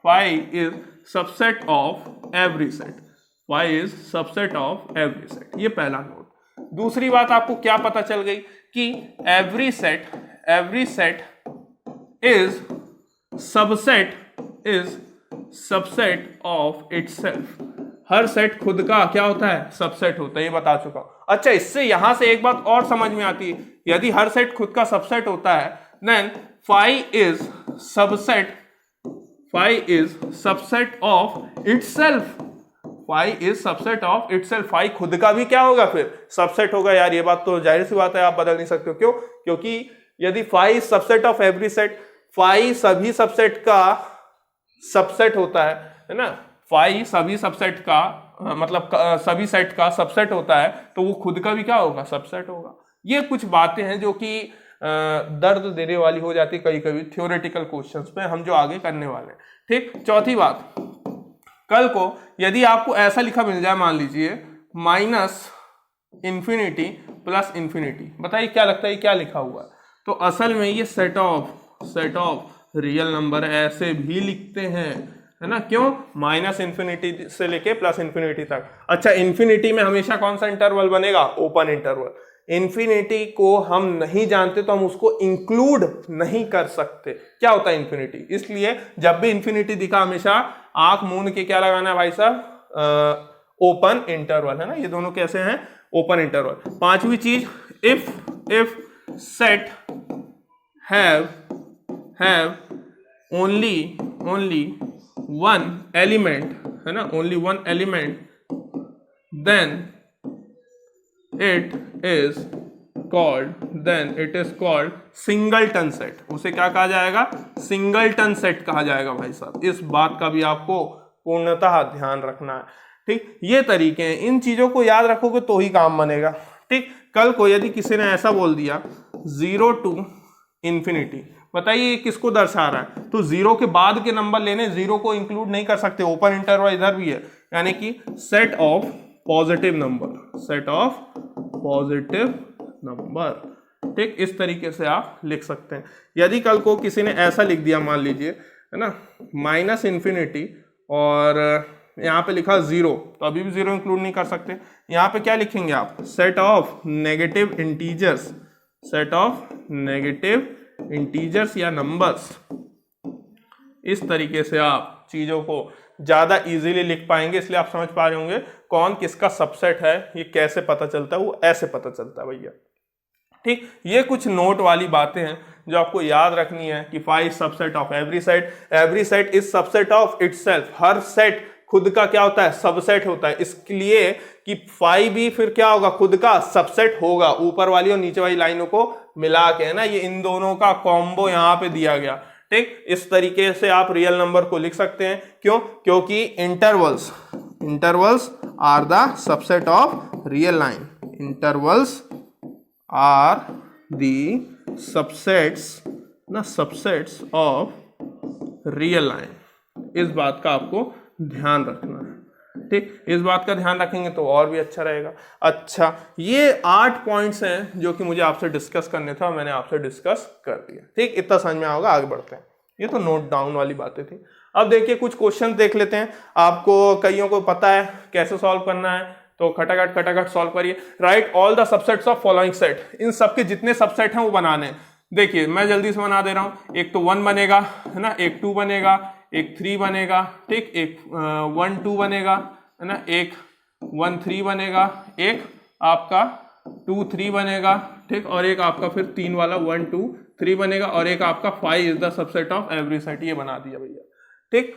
phi is subset of every set, phi is subset of every set, ये पहला नोट। दूसरी बात आपको क्या पता चल गई कि every set is subset of itself, हर सेट खुद का क्या होता है, सबसेट होता है, ये बता चुका हूं। अच्छा, इससे यहां से एक बात और समझ में आती है, यदि हर सेट खुद का सबसेट होता है, then phi is subset of itself, phi is subset of itself, phi खुद का भी क्या होगा, फिर सबसेट होगा। यार ये बात तो जाहिर सी बात है, आप बदल नहीं सकते हो, क्यों, क्योंकि यदि phi subset of every set, phi सभी सबसेट का सबसेट होता है ना, फाई सभी सबसेट का मतलब सभी सेट का सबसेट होता है, तो वो खुद का भी क्या होगा, सबसेट होगा। ये कुछ बातें हैं जो कि दर्द देने वाली हो जाती है कई कभी थ्योरेटिकल क्वेश्चंस पे, हम जो आगे करने वाले हैं। ठीक, चौथी बात, कल को यदि आपको ऐसा लिखा मिल जाए, मान लीजिए माइनस इंफिनिटी प्लस इंफिनिटी, बताइए क्या लगता है क्या लिखा हुआ है, तो असल में ये सेट ऑफ रियल नंबर ऐसे भी लिखते हैं, है ना, क्यों, माइनस इंफिनिटी से लेके प्लस इंफिनिटी तक। अच्छा, इंफिनिटी में हमेशा कौन सा इंटरवल बनेगा, ओपन इंटरवल। इंफिनिटी को हम नहीं जानते तो हम उसको इंक्लूड नहीं कर सकते, क्या होता है इंफिनिटी, इसलिए जब भी इंफिनिटी दिखा हमेशा आंख मूंद के क्या लगाना है भाई साहब, ओपन इंटरवल, है ना, ये दोनों कैसे हैं, ओपन इंटरवल। पांचवी चीज, if set have only one element, है ना, only one element, then it is called singleton set. उसे क्या कहा जाएगा, सिंगलटन सेट कहा जाएगा भाई साहब, इस बात का भी आपको पूर्णतः ध्यान रखना है। ठीक, ये तरीके हैं, इन चीजों को याद रखोगे तो ही काम बनेगा। ठीक, कल को यदि किसी ने ऐसा बोल दिया 0 to इंफिनिटी, बताइए किसको दर्शा रहा है, तो 0 के बाद के नंबर लेने, 0 को इंक्लूड नहीं कर सकते, ओपन इंटरवल इधर भी है, यानी कि सेट ऑफ पॉजिटिव नंबर। ठीक, इस तरीके से आप लिख सकते हैं। यदि कल को किसी ने ऐसा लिख दिया, मान लीजिए, है ना, माइनस इंफिनिटी और यहाँ पे लिखा 0, तो अभी भी 0 इंक्लूड नहीं कर सकते, यहाँ पे क्या लिखेंगे आप, सेट ऑफ नेगेटिव इंटीजर्स या नंबर्स। इस तरीके से आप चीजों को ज्यादा इजीली लिख पाएंगे, इसलिए आप समझ पा रहे होंगे कौन किसका सबसेट है, ये कैसे पता चलता है, वो ऐसे पता चलता है भैया। ठीक, ये कुछ नोट वाली बातें हैं जो आपको याद रखनी है कि phi subset of every set is subset of itself, हर सेट खुद का क्या होता है, सबसेट होता है। इसके लिए कि फाई भी फिर क्या होगा, खुद का सबसेट होगा, ऊपर वाली और नीचे वाली लाइनों को मिला के, है ना, ये इन दोनों का कॉम्बो यहाँ पे दिया गया। ठीक, इस तरीके से आप रियल नंबर को लिख सकते हैं। क्यों? क्योंकि intervals are the subset of real line, intervals are the subsets of real line. इस बात का आपको ध्यान रखना है। ठीक, इस बात का ध्यान रखेंगे तो और भी अच्छा रहेगा। अच्छा, ये 8 पॉइंट्स हैं जो कि मुझे आपसे डिस्कस करने थे और मैंने आपसे डिस्कस कर दिया। ठीक, इतना समझ में आओगे, आगे बढ़ते हैं। ये तो नोट डाउन वाली बातें थी। अब देखिए कुछ क्वेश्चन देख लेते हैं। आपको कईयों को पता है कैसे सॉल्व करना है, तो खटाखट सॉल्व करिए। Write all the subsets of following set, इन सबके जितने सबसेट हैं वो बनाने हैं। देखिए मैं जल्दी से बना दे रहा हूं। एक तो 1 बनेगा, है ना, एक 2 बनेगा, एक 3 बनेगा, ठीक, एक 1 2 बनेगा, है ना, एक 1 3 बनेगा, एक आपका 2 3 बनेगा, ठीक, और एक आपका फिर 3 वाला 1 2 3 बनेगा, और एक आपका 5 is the subset of every set. ये बना दिया भैया। ठीक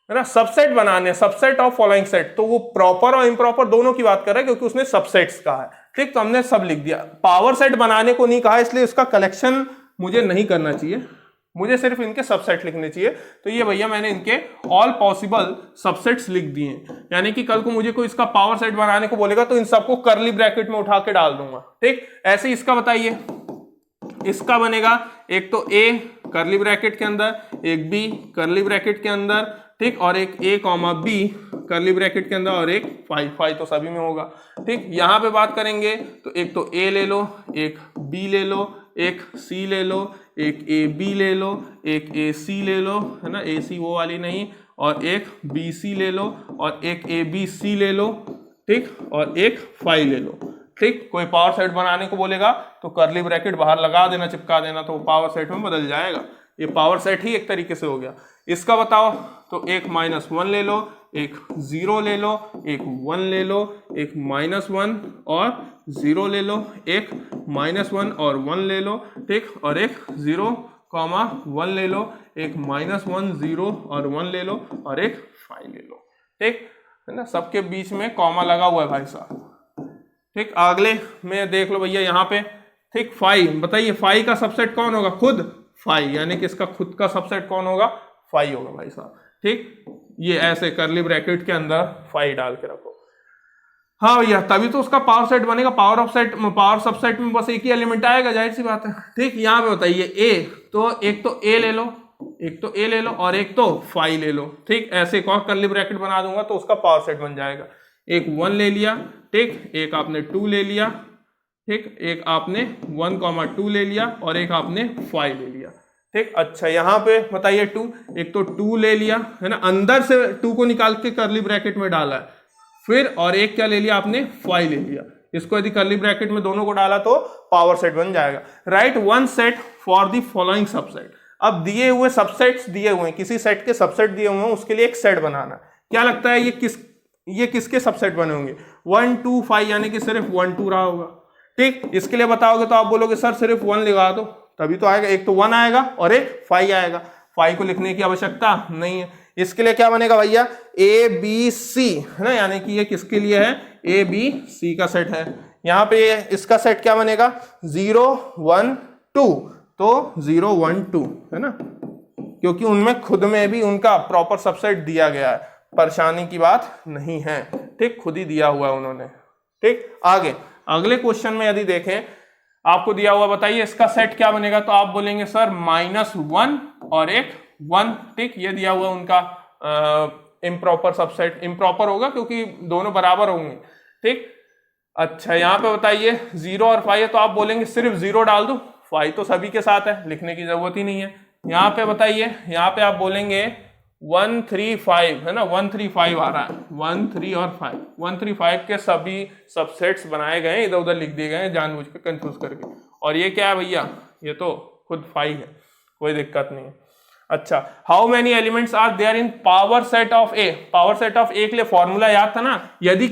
है ना, सबसेट बनाने, सबसेट ऑफ फॉलोइंग सेट, तो वो प्रॉपर और इम्प्रॉपर दोनों की बात कर रहा है क्योंकि उसने सबसेट्स कहा है। ठीक, तो हमने सब लिख दिया। पावर सेट बनाने को नहीं कहा, इसलिए इसका कलेक्शन मुझे नहीं करना चाहिए, मुझे सिर्फ इनके सबसेट लिखने चाहिए। तो ये भैया मैंने इनके ऑल पॉसिबल सबसेट्स लिख दिए, यानी कि कल को मुझे कोई इसका पावर सेट बनाने को बोलेगा तो इन सबको कर्ली ब्रैकेट में उठा के डाल दूंगा। ठीक, ऐसे इसका बताइए, इसका बनेगा एक तो ए कर्ली ब्रैकेट के अंदर, एक बी कर्ली ब्रैकेट के अंदर, ठीक, और एक ए कॉमा बी कर्ली ब्रैकेट के अंदर, और एक 5 तो सभी में होगा। ठीक, यहां पे बात करेंगे तो एक तो ए ले लो, एक बी ले लो, एक सी ले लो, एक ए बी ले लो, एक ए सी ले लो, है ना, ए सी वो वाली नहीं, और एक बी सी ले लो, और एक ए बी सी ले लो, ठीक, और एक 5 ले लो। ठीक, कोई पावर सेट बनाने को बोलेगा तो कर्ली ब्रैकेट बाहर लगा देना, चिपका देना, तो पावर सेट में बदल जाएगा। ये पावर सेट ही एक तरीके से हो गया। इसका बताओ तो एक -1 ले लो, एक 0 ले लो, एक 1 ले लो, एक -1 और 0 ले लो, एक -1 और 1 ले लो, ठीक, और एक 0,1 ले लो, एक -1 0 और 1 ले लो, और एक 5 ले लो। ठीक है ना, सबके बीच में कॉमा लगा हुआ है भाई साहब। ठीक, अगले में देख लो भैया यहाँ पे। ठीक, 5 बताइए, 5 का सबसेट कौन होगा, खुद 5, यानी कि इसका खुद का सबसेट कौन होगा, 5 होगा भाई साहब। ठीक, ये ऐसे कर्ली ब्रैकेट के अंदर 5 डाल के रखो। हाँ भैया, तभी तो उसका पावर सेट बनेगा। पावर सबसेट में बस एक ही एलिमेंट आएगा, जाहिर सी बात है। ठीक, यहाँ पे बताइए ए, तो एक तो ए ले लो, एक तो ए ले लो, और एक तो 5 ले लो। ठीक, ऐसे एक और कर्ली ब्रैकेट बना दूंगा तो उसका पावर सेट बन जाएगा। एक 1 ले लिया, ठीक, एक आपने 2 ले लिया, ठीक, एक आपने 1,2 ले लिया, और एक आपने 5 ले लिया। ठीक, अच्छा यहाँ पे बताइए 2, एक तो 2 ले लिया, है ना, अंदर से 2 को निकाल के कर्ली ब्रैकेट में डाला है, फिर और एक क्या ले लिया आपने, 5 ले लिया। इसको यदि कर्ली ब्रैकेट में दोनों को डाला तो पावर सेट बन जाएगा। Right one set for the following subset. अब दिए हुए सबसेट्स दिए हुए हैं, किसी सेट के सबसेट दिए हुए हैं, उसके लिए एक सेट बनाना। क्या लगता है ये किसके सबसेट बने होंगे, 1 2 5, यानी कि सिर्फ 1 2 रहा होगा। ठीक, इसके लिए बताओगे तो आप बोलोगे सर सिर्फ 1 लगा दो, तभी तो आएगा। एक तो 1 आएगा और एक 5 आएगा, 5 को लिखने की आवश्यकता नहीं है। इसके लिए क्या बनेगा भैया, ए बी सी, है ना, यानी कि ये किसके लिए है, ए बी सी का सेट है। यहाँ पे इसका सेट क्या बनेगा, 0 1 2, तो 0 1 2, है ना, क्योंकि उनमें खुद में भी उनका प्रॉपर सबसेट दिया गया है, परेशानी की बात नहीं है। ठीक, खुद ही दिया हुआ है उन्होंने। ठीक, आगे अगले क्वेश्चन में यदि देखें, आपको दिया हुआ बताइए इसका सेट क्या बनेगा, तो आप बोलेंगे सर -1 और एक 1। ठीक, ये दिया हुआ उनका इम्प्रॉपर सबसेट, इम्प्रॉपर होगा क्योंकि दोनों बराबर होंगे। ठीक, अच्छा यहाँ पे बताइए 0 और 5 है, तो आप बोलेंगे सिर्फ 0 डाल दो, 5 तो सभी के साथ है, लिखने की जरूरत ही नहीं है। यहाँ पे बताइए, यहाँ पे आप बोलेंगे 1 3 5, है ना, 1 3 5 आ रहा है, 1 3 और 5, 1 3 5 के सभी सबसेट्स बनाए गए, इधर उधर लिख दिए गए जानबूझ के कंफ्यूज करके। और ये क्या है भैया, ये तो खुद 5 है, कोई दिक्कत नहीं है। अच्छा, how many elements are there in power set of A. Power set of A के लिए फॉर्मूला याद था ना, यदि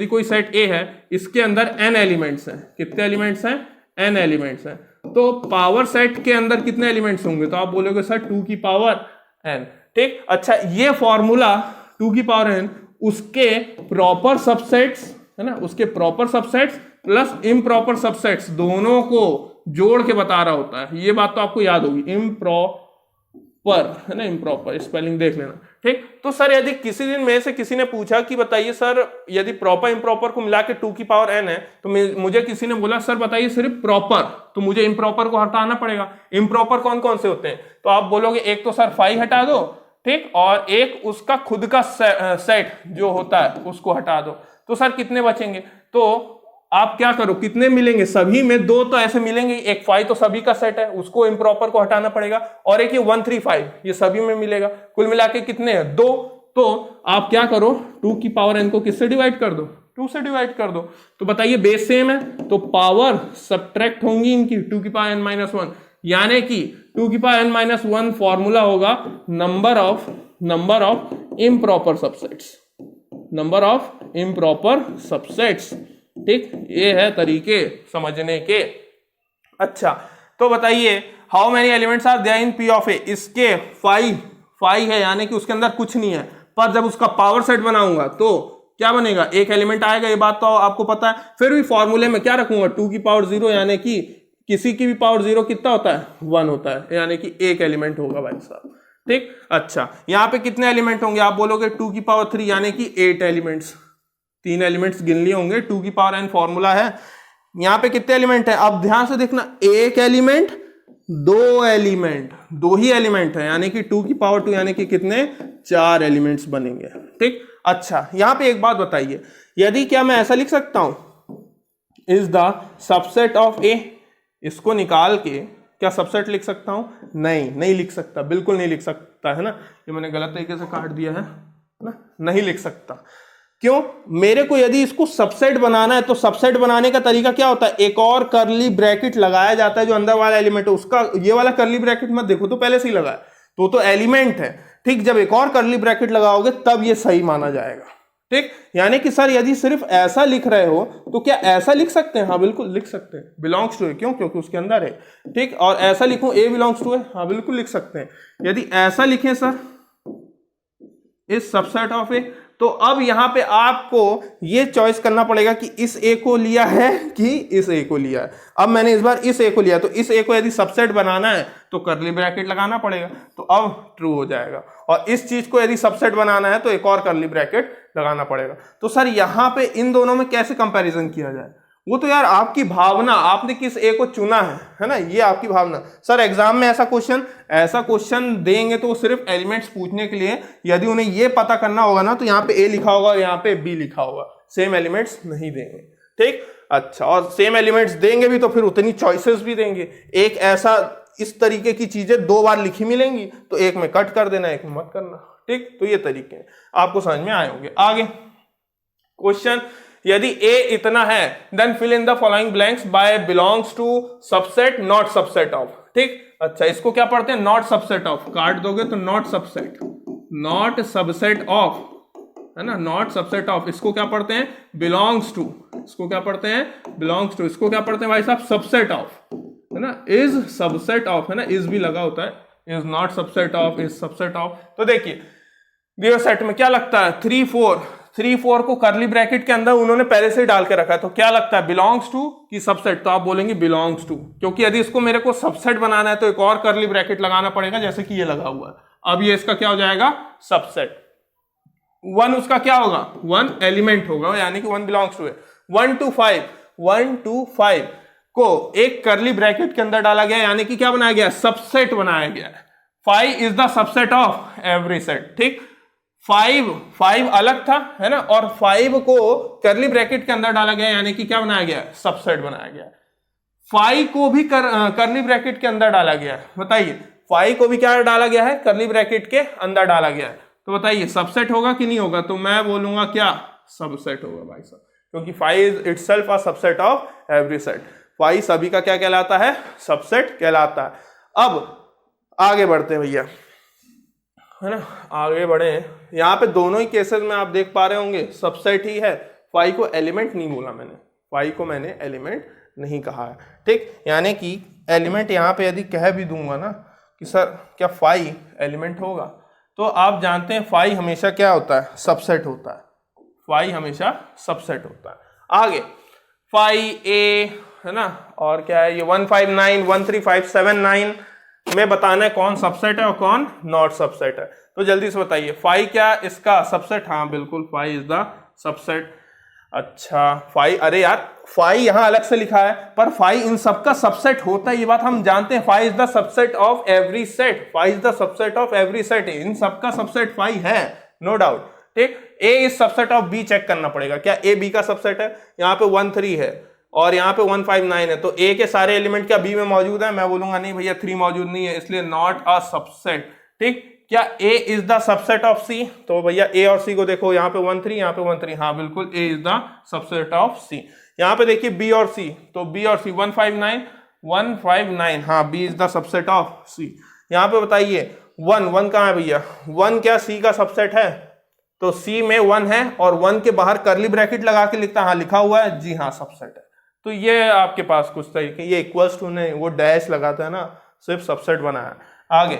कोई सेट ए है, इसके अंदर n एलिमेंट्स हैं। कितने एलिमेंट्स हैं, n एलिमेंट्स हैं। तो पावर सेट के अंदर कितने एलिमेंट्स होंगे, तो आप बोलोगे सर 2 की पावर n। ठीक, अच्छा ये फॉर्मूला टू की पावर n उसके प्रॉपर सबसेट्स, है ना, उसके proper subsets plus improper subsets दोनों को जोड़ के बता रहा होता है। ये बात तो आपको याद होगी, इम्प्रॉपर, है ना, इम्प्रॉपर स्पेलिंग देख लेना, ठीक। तो सर यदि किसी दिन में से किसी ने पूछा कि बताइए सर यदि प्रॉपर इम्प्रॉपर को मिला के 2 की पावर n है, तो मुझे किसी ने बोला सर बताइए सिर्फ प्रॉपर, तो मुझे इम्प्रॉपर को हटाना पड़ेगा। इम्प्रॉपर कौन कौन से होते हैं, तो आप बोलोगे एक तो सर 5 हटा दो, ठीक, और एक उसका खुद का सेट जो होता है उसको हटा दो। तो सर कितने बचेंगे, तो आप क्या करो, कितने मिलेंगे, सभी में 2 तो ऐसे मिलेंगे, एक 5 तो सभी का सेट है उसको इम्प्रॉपर को हटाना पड़ेगा, और एक ये 1 3 5 ये सभी में मिलेगा, कुल मिला के कितने हैं 2। तो आप क्या करो 2 की पावर n को किससे डिवाइड कर दो, 2 से डिवाइड कर दो। तो बताइए बेस सेम है तो पावर सब्ट्रैक्ट होंगी इनकी 2 की पावर n माइनस 1, यानी कि 2 की पावर n माइनस 1 फॉर्मूला होगा number of improper subsets, number of improper subsets, ठीक। ये है तरीके समझने के। अच्छा तो बताइए how many elements are there in P of A, इसके 5 है यानी कि उसके अंदर कुछ नहीं है, पर जब उसका पावर सेट बनाऊंगा तो क्या बनेगा, एक एलिमेंट आएगा, ये बात तो आपको पता है। फिर भी फॉर्मूले में क्या रखूंगा 2 की पावर 0, यानी कि किसी की भी पावर 0 कितना होता है 1 होता है, यानी कि एक एलिमेंट होगा भाई साहब, ठीक। अच्छा यहाँ पे कितने एलिमेंट होंगे, आप बोलोगे 2 की पावर 3 यानी कि 8 एलिमेंट्स, 3 एलिमेंट्स गिन लिए होंगे, 2 की पावर n फॉर्मूला है। यहाँ पे कितने एलिमेंट है, अब ध्यान से देखना, एक एलिमेंट 2 एलिमेंट, 2 ही एलिमेंट है, यानी कि 2 की पावर 2 यानी कि कितने 4 एलिमेंट्स बनेंगे, ठीक। अच्छा यहाँ पे एक बात बताइए, यदि क्या मैं ऐसा लिख सकता हूं इज द सबसेट ऑफ ए, इसको निकाल के क्या सबसेट लिख सकता हूं, नहीं लिख सकता, बिल्कुल नहीं लिख सकता, है ना, ये मैंने गलत तरीके से काट दिया है ना, नहीं लिख सकता। क्यों, मेरे को यदि इसको सबसेट बनाना है तो सबसेट बनाने का तरीका क्या होता है, एक और करली ब्रैकेट लगाया जाता है, जो अंदर वाला एलिमेंट है उसका, ये वाला करली ब्रैकेट मत देखो तो पहले से ही लगा है तो एलिमेंट है, ठीक। जब एक और करली ब्रैकेट लगाओगे तब ये सही माना जाएगा, ठीक। यानी कि सर यदि सिर्फ ऐसा लिख रहे हो तो क्या ऐसा लिख सकते हैं, हाँ बिल्कुल लिख सकते हैं, बिलोंग्स टू है, क्यों, क्योंकि उसके अंदर है, ठीक। और ऐसा लिखूं ए बिलोंग्स टू है, हाँ बिल्कुल लिख सकते हैं। यदि ऐसा लिखें सर इस सबसेट ऑफ ए, तो अब यहां पे आपको ये चॉइस करना पड़ेगा कि इस ए को लिया है कि इस ए को लिया है। अब मैंने इस बार इस ए को लिया, तो इस ए को यदि सबसेट बनाना है तो करली ब्रैकेट लगाना पड़ेगा, तो अब ट्रू हो जाएगा, और इस चीज को यदि सबसेट बनाना है तो एक और करली ब्रैकेट लगाना पड़ेगा। तो सर यहां पे इन दोनों में कैसे कंपैरिजन किया जाए, वो तो यार आपकी भावना, आपने किस ए को चुना है ना, ये आपकी भावना। सर एग्जाम में ऐसा क्वेश्चन देंगे तो सिर्फ एलिमेंट्स पूछने के लिए, यदि उन्हें ये पता करना होगा ना तो यहाँ पे ए लिखा होगा और यहाँ पे बी लिखा होगा, सेम एलिमेंट्स नहीं देंगे, ठीक। अच्छा, और सेम एलिमेंट्स देंगे भी तो फिर उतनी चॉइसेस भी देंगे, एक ऐसा इस तरीके की चीजें 2 बार लिखी मिलेंगी तो एक में कट कर देना, एक में मत करना, ठीक। तो ये तरीके हैं, आपको समझ में आए होंगे। आगे क्वेश्चन, यदि a इतना है then fill in the following blanks by belongs to subset not subset of, ठीक। अच्छा इसको क्या पढ़ते हैं, नॉट सबसेट ऑफ, काट दोगे तो नॉट सबसेट ऑफ, है ना, नॉट सबसेट ऑफ। इसको क्या पढ़ते हैं, बिलोंग्स टू, इसको क्या पढ़ते हैं, बिलोंग्स टू। इसको क्या पढ़ते हैं भाई साहब, सबसेट ऑफ, है ना, इज सबसेट ऑफ, है ना, इज भी लगा होता है, is not subset of, is subset of. तो देखिए दियो सेट में क्या लगता है 3 4 को करली ब्रैकेट के अंदर उन्होंने पहले से ही डाल के रखा है, तो क्या लगता है बिलोंग्स टू की सबसेट, तो आप बोलेंगे बिलोंग्स टू, क्योंकि यदि इसको मेरे को सबसेट बनाना है तो एक और करली ब्रैकेट लगाना पड़ेगा, जैसे कि ये लगा हुआ है। अब ये इसका क्या हो जाएगा, सबसेट। 1 उसका क्या होगा, 1 एलिमेंट होगा, यानी कि 1 बिलोंग्स टू है। 1 to 5 को एक करली ब्रैकेट के अंदर डाला गया, यानी कि क्या बनाया गया, सबसेट बनाया गया। 5 is the subset of every set, ठीक। 5 अलग था, है ना, और 5 को करली ब्रैकेट के अंदर डाला गया, यानी कि क्या बनाया गया, सबसेट बनाया गया। 5 को भी करली ब्रैकेट के अंदर डाला गया है, बताइए 5 को भी क्या डाला गया है, करली ब्रैकेट के अंदर डाला गया है, तो बताइए सबसेट होगा कि नहीं होगा, तो मैं बोलूंगा क्या, सबसेट होगा भाई साहब, क्योंकि 5 is itself a subset of every set. 5 सभी का क्या कहलाता है, सबसेट कहलाता है। अब आगे बढ़ते हैं भैया, है ना, आगे बढ़े। यहाँ पे दोनों ही केसेस में आप देख पा रहे होंगे सबसेट ही है, 5 को एलिमेंट नहीं बोला मैंने, 5 को मैंने एलिमेंट नहीं कहा है, ठीक। यानी कि एलिमेंट यहाँ पे यदि कह भी दूंगा ना कि सर क्या 5 एलिमेंट होगा, तो आप जानते हैं फाई हमेशा क्या होता है, सबसेट होता है, फाई हमेशा सबसेट होता है। आगे फाई ए है ना, और क्या है ये 159 13579 में बताना है कौन सबसेट है और कौन नॉट सबसेट है। तो जल्दी से बताइए फाई क्या इसका सबसेट, हाँ बिल्कुल फाई इज द सबसेट। अच्छा फाई, अरे यार फाई यहां अलग से लिखा है पर फाई इन सबका सबसेट होता है, ये बात हम जानते हैं। Phi is the subset of every set, phi is the subset of every set, इन सबका सबसेट फाई है, नो डाउट। ठीक, A is subset of B check करना पड़ेगा, क्या ए बी का सबसेट है? यहाँ पे 13 है और यहाँ पे 159 है, तो ए के सारे एलिमेंट क्या बी में मौजूद है? मैं बोलूंगा नहीं भैया 3 मौजूद नहीं है, इसलिए नॉट अ सबसेट। ठीक, क्या A is the subset of C? तो भैया A और C को देखो, यहाँ पे 13 यहाँ पे 13, हाँ बिल्कुल A is the subset of C। यहाँ पे देखिए B और C, तो B और C 159 हाँ B is the subset of C। यहाँ पे बताइए 1 कहाँ है भैया? 1 क्या C का सबसेट है? तो C में 1 है और 1 के बाहर करली ब्रैकेट लगा के लिखता, हाँ लिखा हुआ है, जी हाँ सबसेट है। तो ये आपके पास कुछ तरीके, ये इक्वल्स टू नहीं, वो डैश लगाता है ना, सिर्फ सबसेट बनाया। आगे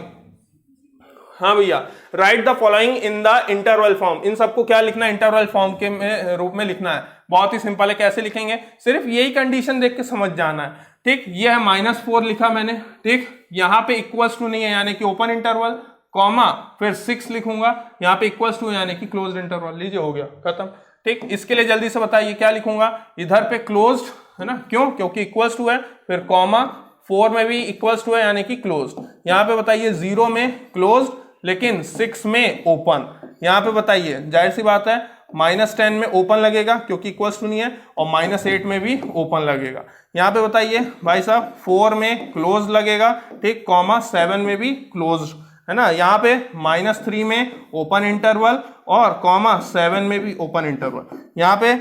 हाँ भैया, write the following in the interval form, इन सबको क्या लिखना है? इंटरवल फॉर्म के रूप में लिखना है। बहुत ही सिंपल है, कैसे लिखेंगे? सिर्फ यही कंडीशन देख के समझ जाना है। ठीक, ये है -4 लिखा मैंने, ठीक, यहाँ पे इक्वल्स टू नहीं है यानी कि ओपन इंटरवल, कॉमा फिर 6 लिखूंगा, यहाँ पे इक्वल्स टू यानी कि क्लोज्ड इंटरवल, लीजिए हो गया खत्म। ठीक, इसके लिए जल्दी से बताइए क्या लिखूंगा? इधर पे क्लोज्ड है ना, क्यों? क्योंकि इक्वल्स टू है, फिर कॉमा 4 में भी इक्वल्स टू है यानी कि क्लोज्ड। यहाँ पे बताइए 0 में क्लोज्ड लेकिन 6 में ओपन। यहाँ पे बताइए जाहिर सी बात है -10 में ओपन लगेगा क्योंकि इक्वल्स टू नहीं है, और -8 में भी ओपन लगेगा। यहाँ पे बताइए भाई साहब 4 में क्लोज लगेगा, ठीक, कॉमा 7 में भी क्लोज है ना। यहाँ पे -3 में ओपन इंटरवल और कॉमा 7 में भी ओपन इंटरवल। यहाँ पे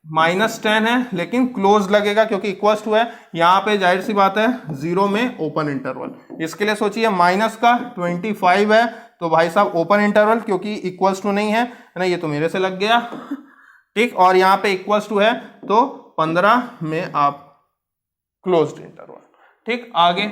-10 है लेकिन क्लोज लगेगा क्योंकि इक्वल्स टू है। यहाँ पे जाहिर सी बात है 0 में ओपन इंटरवल। इसके लिए सोचिए माइनस का 25 है तो भाई साहब ओपन इंटरवल क्योंकि इक्वल्स टू नहीं है ना, ये तो मेरे से लग गया, ठीक, और यहाँ पे इक्वल्स टू है तो 15 में आप क्लोज्ड इंटरवल। ठीक, आगे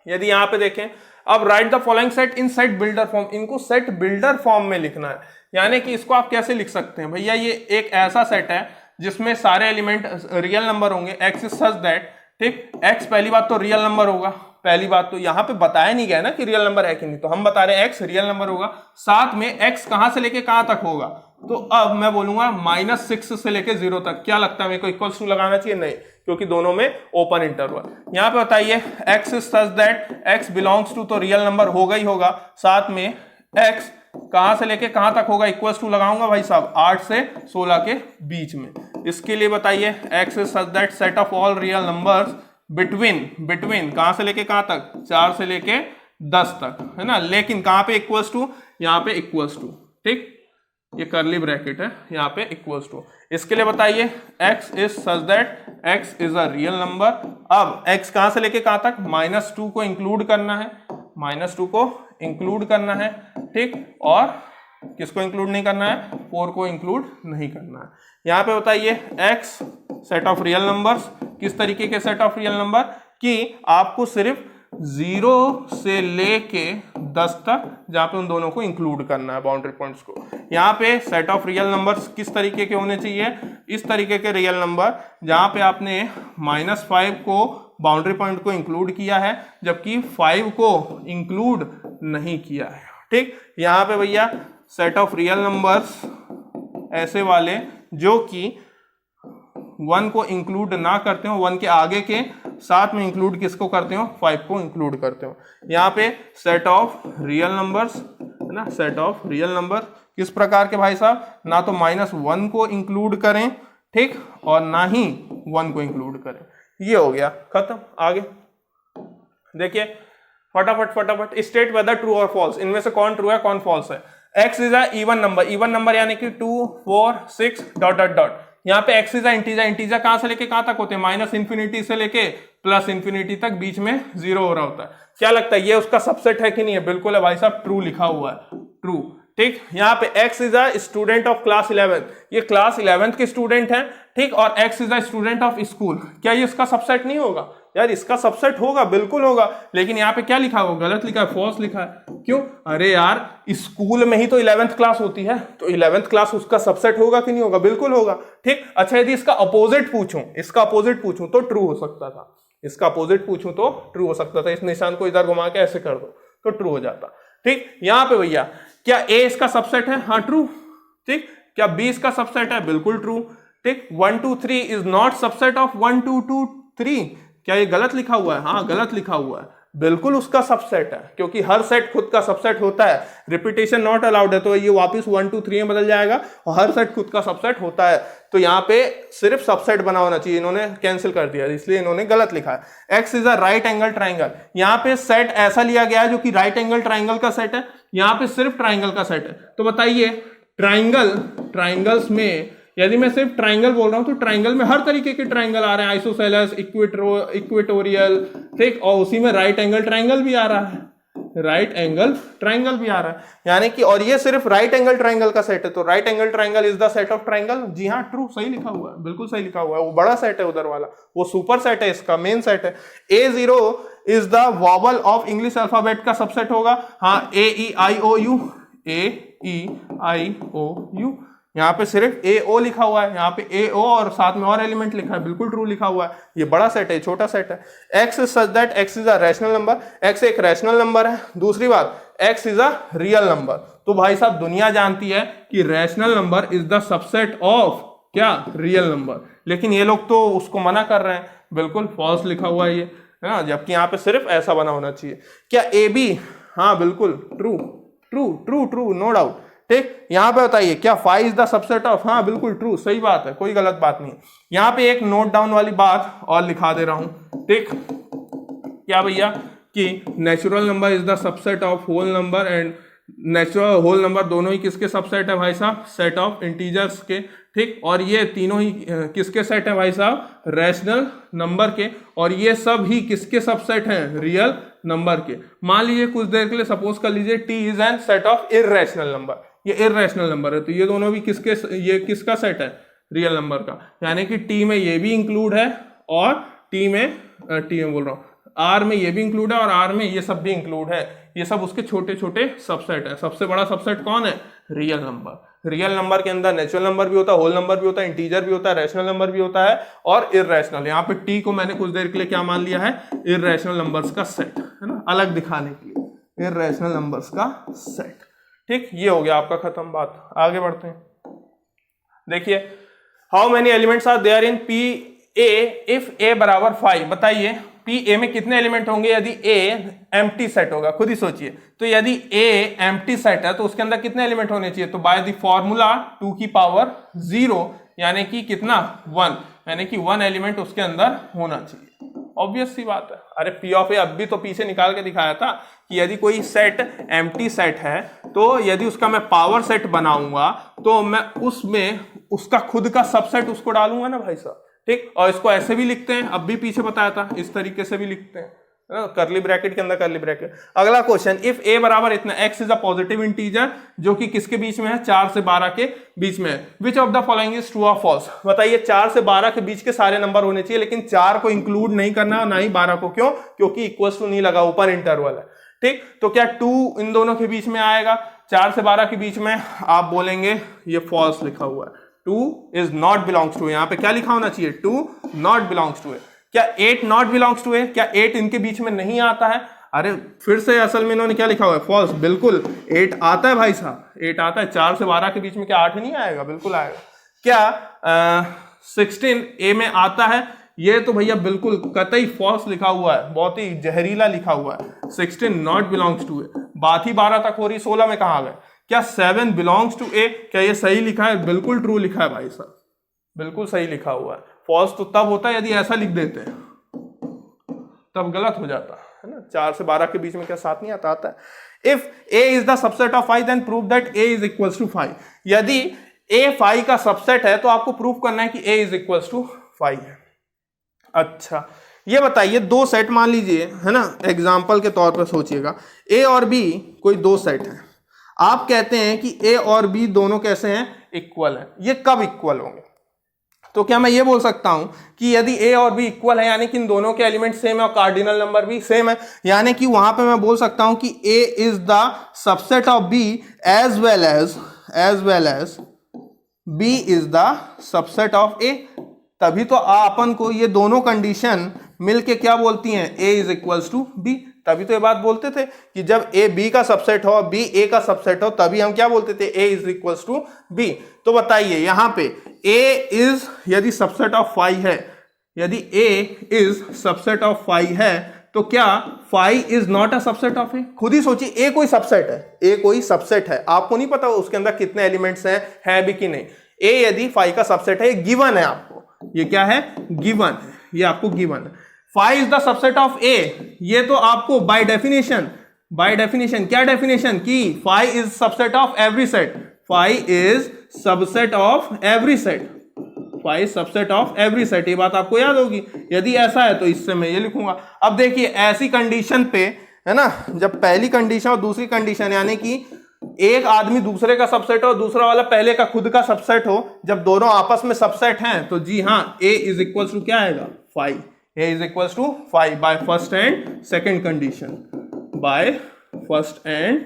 यदि यहाँ पे देखें, अब right the following set in set builder form, इनको सेट बिल्डर फॉर्म में लिखना है। यानी कि इसको आप कैसे लिख सकते हैं भैया? ये एक ऐसा सेट है जिसमें सारे एलिमेंट रियल नंबर होंगे, एक्स इज सच दैट, ठीक, एक्स पहली बात तो रियल नंबर होगा, पहली बात तो यहाँ पे बताया नहीं गया ना कि रियल नंबर है कि नहीं, तो हम बता रहे हैं एक्स रियल नंबर होगा। साथ में एक्स कहां से लेके कहां तक होगा? तो अब मैं बोलूंगा -6 से लेके 0 तक। क्या लगता है मेरे को, इक्वल्स टू लगाना चाहिए? नहीं, क्योंकि दोनों में ओपन इंटरवल। यहाँ पे बताइए x is such that x belongs to, तो रियल नंबर होगा ही होगा, साथ में एक्स कहां से लेके कहां तक होगा? इक्वल्स टू लगाऊंगा भाई साहब 8 से 16 के बीच में। इसके लिए बताइए x is such that set of all real numbers between कहां से लेके कहां तक? 4 से लेके 10 तक है ना, लेकिन कहां पे इक्वल्स टू? यहाँ पे इक्वल्स टू, ठीक, ये करली ब्रैकेट है, यहाँ पे इक्वल्स टू। इसके लिए बताइए x is such that x is a real number. अब x कहां से लेके कहां तक? -2 को इंक्लूड करना है, -2 को इंक्लूड करना है, ठीक, और किसको इंक्लूड नहीं करना है? 4 को इंक्लूड नहीं करना है। यहाँ पे बताइए x set of real numbers, किस तरीके के सेट ऑफ रियल नंबर कि आपको सिर्फ 0 से लेके 10 तक, जहां पे उन दोनों को इंक्लूड करना है, बाउंड्री पॉइंट्स को। यहाँ पे सेट ऑफ रियल नंबर्स किस तरीके के होने चाहिए? इस तरीके के रियल नंबर जहां पे आपने -5 को बाउंड्री पॉइंट को इंक्लूड किया है जबकि 5 को इंक्लूड नहीं किया है। ठीक, यहाँ पे भैया सेट ऑफ रियल नंबर्स ऐसे वाले जो कि 1 को इंक्लूड ना करते हो, 1 के आगे के साथ में इंक्लूड किसको करते हो? 5 को इंक्लूड करते हो। यहाँ पे सेट ऑफ रियल नंबर्स है ना, सेट ऑफ रियल नंबर किस प्रकार के भाई साहब? ना तो -1 को इंक्लूड करें, ठीक, और ना ही 1 को इंक्लूड करें। ये हो गया खत्म। आगे देखिए फटाफट स्टेट वेदर ट्रू और फॉल्स, इनमें से कौन ट्रू है कौन फॉल्स है। X is a even number यानी कि 2 4 6 डॉट। यहाँ पे एक्स इज अ इंटीजर कहां से लेके कहां तक होते हैं? -∞ से लेके +∞ तक, बीच में 0 हो रहा होता है। क्या लगता है ये उसका सबसेट है कि नहीं है? बिल्कुल है भाई साहब, ट्रू लिखा हुआ है, ट्रू। ठीक, यहाँ पे x is a student of class 11, ये क्लास 11th के स्टूडेंट हैं, ठीक, और x is a student of school, क्या ये इसका सबसेट नहीं होगा? यार इसका सबसेट होगा, बिल्कुल होगा, लेकिन यहाँ पे क्या लिखा है, गलत लिखा है, फॉल्स लिखा है। क्यों? अरे यार स्कूल में ही तो 11th क्लास होती है, तो 11th क्लास उसका सबसेट होगा कि नहीं होगा? बिल्कुल होगा। ठीक, अच्छा यदि इसका अपोजिट पूछूं तो ट्रू हो सकता था, इसका अपोजिट पूछूं तो ट्रू हो सकता था, इस निशान को इधर घुमा के ऐसे कर दो तो ट्रू हो जाता। ठीक, यहाँ पे भैया क्या a इसका सबसेट है? हाँ ट्रू। ठीक, क्या b इसका सबसेट है? बिल्कुल ट्रू। ठीक, 1 2 3 इज नॉट सबसेट ऑफ 1 2 2 3, क्या ये गलत लिखा हुआ है? हाँ गलत लिखा हुआ है, बिल्कुल उसका सबसेट है, क्योंकि हर सेट खुद का सबसेट होता है, रिपीटेशन नॉट अलाउड है, तो ये वापस 1 2 3 में बदल जाएगा और हर सेट खुद का सबसेट होता है, तो यहाँ पे सिर्फ सबसेट बना होना चाहिए, इन्होंने कैंसिल कर दिया, इसलिए इन्होंने गलत लिखा है। X is a right angle triangle, यहाँ पे सेट ऐसा लिया गया है जो कि राइट एंगल ट्राइंगल का सेट है, यहाँ पे सिर्फ ट्राइंगल का सेट है, तो बताइए ट्राइंगल्स में यदि मैं सिर्फ ट्राइंगल बोल रहा हूं तो ट्राइंगल में हर तरीके के ट्राइंगल आ रहे हैं, आइसोसेलेस, इक्वेटोरियल, ठीक, और उसी में राइट एंगल ट्राइंगल भी आ रहा है, यानी कि, और ये सिर्फ राइट एंगल ट्राइंगल का सेट है, तो right angle triangle is the set of triangle. जी हाँ ट्रू, सही लिखा हुआ है, बिल्कुल सही लिखा हुआ है, वो बड़ा सेट है उधर वाला, वो सुपर सेट है, इसका मेन सेट है। A0 is the vowel of English alphabet का सबसेट होगा, हाँ A-E-I-O-U, A-E-I-O-U, यहाँ पे सिर्फ A-O लिखा हुआ है, यहाँ पे A-O और साथ में और एलिमेंट लिखा है, बिल्कुल ट्रू लिखा हुआ है, ये बड़ा सेट है, छोटा सेट है। X is such that X is a rational number, X एक रैशनल नंबर है। दूसरी बात, X is a real number, तो भाई साहब दुनिया जानती है कि rational number is the subset of क्या? रियल नंबर, लेकिन ये लोग तो उसको मना कर रहे हैं, बिल्कुल फॉल्स लिखा हुआ है ये, है ना, जबकि यहाँ पे सिर्फ ऐसा बना होना चाहिए। क्या AB? हाँ बिल्कुल true true true true, no doubt. ठीक, यहाँ पे बताइए क्या 5 इज द सबसेट ऑफ? हाँ बिल्कुल ट्रू, सही बात है, कोई गलत बात नहीं। यहाँ पे एक नोट डाउन वाली बात और लिखा दे रहा हूं, ठीक, क्या भैया कि natural number is the subset of whole number, and natural whole number दोनों ही किसके सबसेट है भाई साहब? सेट ऑफ इंटीजर्स के। ठीक, और ये तीनों ही किसके सेट है भाई साहब? रैशनल नंबर के, और ये सब ही किसके सबसेट हैं? रियल नंबर के। मान लीजिए कुछ देर के लिए सपोज कर लीजिए T is an set of irrational number, ये इररेशनल नंबर है, तो ये दोनों भी ये किसका सेट है? रियल नंबर का, यानी कि T में ये भी इंक्लूड है और T में बोल रहा हूँ R में ये भी इंक्लूड है और R में ये सब भी इंक्लूड है, ये सब उसके छोटे छोटे सबसेट है। सबसे बड़ा सबसेट कौन है? Real number. रियल नंबर के अंदर नेचुरल नंबर भी होता है, होल नंबर भी होता है, इंटीजर भी होता है, रैशनल नंबर भी होता है और इररेशनल। यहाँ पे T को मैंने कुछ देर के लिए क्या मान लिया है? इररेशनल नंबर्स का सेट, है ना, अलग दिखाने के लिए, इररेशनल नंबर्स का सेट। ठीक, ये हो गया आपका खत्म बात, आगे बढ़ते हैं। देखिए, how many elements are there in PA if A बराबर 5, बताइए PA में कितने एलिमेंट होंगे यदि A एम्प्टी सेट होगा? खुद ही सोचिए, तो यदि A एम्प्टी सेट है तो उसके अंदर कितने एलिमेंट होने चाहिए? तो बाय द फॉर्मूला 2 की पावर 0, यानी कि कितना? 1, यानी कि 1 एलिमेंट उसके अंदर होना चाहिए। ऑब्वियस सी बात है। अरे P ऑफ A अब भी तो पीछे निकाल के दिखाया था कि यदि कोई सेट एम्प्टी सेट है तो यदि उसका मैं पावर सेट बनाऊंगा तो मैं उसमें उसका खुद का सबसेट उसको डालूंगा ना भाई साहब। ठीक, और इसको ऐसे भी लिखते हैं, अब भी पीछे बताया था, इस तरीके से भी लिखते हैं, करली ब्रैकेट के अंदर करली ब्रैकेट। अगला क्वेश्चन, इफ A बराबर इतना, X is a positive integer जो कि किसके बीच में है? 4 से 12 के बीच में है। Which of the following is true और फॉल्स? बताइए 4 से 12 के बीच के सारे नंबर होने चाहिए, लेकिन 4 को इंक्लूड नहीं करना, ना ही 12 को। क्यों? क्योंकि इक्वल टू नहीं लगा, ऊपर इंटरवल है। ठीक, तो क्या 2 इन दोनों के बीच में आएगा? 4 से 12 के बीच में आप बोलेंगे ये फॉल्स लिखा हुआ है, 2 इज नॉट बिलोंग्स टू। यहाँ पे क्या लिखा होना चाहिए? 2 नॉट बिलोंग्स टू। क्या 8 नॉट बिलोंग्स टू? क्या 8 इनके बीच में नहीं आता है? अरे फिर से असल में इन्होंने क्या लिखा हुआ है? फॉल्स। बिल्कुल 8 आता है भाई साहब, 8 आता है। 4 से 12 के बीच में क्या 8 नहीं आएगा? बिल्कुल आएगा। क्या 16 A में आता है? ये तो भैया बिल्कुल कतई फॉल्स लिखा हुआ है, बहुत ही जहरीला लिखा हुआ है। 16 नॉट बिलोंग्स टू ए। बात ही 12 तक हो रही, 16 में कहाँ गए? क्या 7 बिलोंग्स टू ए? क्या ये सही लिखा है? बिल्कुल ट्रू लिखा है भाई साहब, बिल्कुल सही लिखा हुआ है। फॉल्स तो तब होता है यदि ऐसा लिख देते हैं, तब गलत हो जाता है ना। 4 से 12 के बीच में क्या 7 नहीं आता? आता है। If A is the subset of 5 then prove that A is equals to 5। यदि A 5 का सबसेट है तो आपको प्रूव करना है कि A इज इक्वल्स टू 5 है। अच्छा, ये बताइए 2 सेट मान लीजिए, है ना, एग्जाम्पल के तौर पर सोचिएगा। A और B कोई 2 सेट है। आप कहते हैं कि ए और बी दोनों कैसे हैं, इक्वल हैं। ये कब इक्वल होंगे? तो क्या मैं ये बोल सकता हूं कि यदि ए और बी इक्वल है यानी कि इन दोनों के एलिमेंट सेम है और कार्डिनल नंबर भी सेम है, यानी कि वहां पे मैं बोल सकता हूं कि A is the subset of B as well as B is the subset of A. तभी तो अपन को ये दोनों कंडीशन मिलके क्या बोलती हैं, A is equals to B. तभी तो ये बात बोलते थे कि जब ए बी का सबसेट हो, बी ए का सबसेट हो, तभी हम क्या बोलते थे, A is equals to B. तो बताइए यहां पे ए इज यदि सबसेट ऑफ फाइव है, यदि A is subset of five है, तो क्या five is not a subset of A? खुद ही सोचिए, ए कोई सबसेट है, ए कोई सबसेट है, आपको नहीं पता उसके अंदर कितने एलिमेंट्स हैं, है भी कि नहीं। ए यदि फाइव का सबसेट है, गिवन है आपको, ये क्या है, गिवन है, ये आपको गिवन है। Five is the subset of A, ये तो आपको बाय डेफिनेशन क्या डेफिनेशन की five is subset of every set, five is subset of every set, five subset of every set, ये बात आपको याद होगी। यदि ऐसा है तो इससे मैं ये लिखूंगा। अब देखिए ऐसी कंडीशन पे है ना, जब पहली कंडीशन और दूसरी कंडीशन यानी कि एक आदमी दूसरे का सबसेट हो, दूसरा वाला पहले का खुद का सबसेट हो, जब दोनों आपस में सबसेट हैं तो जी हाँ, ए इज इक्वल्स टू क्या आएगा, five. A is equals to five by first and second condition, by first and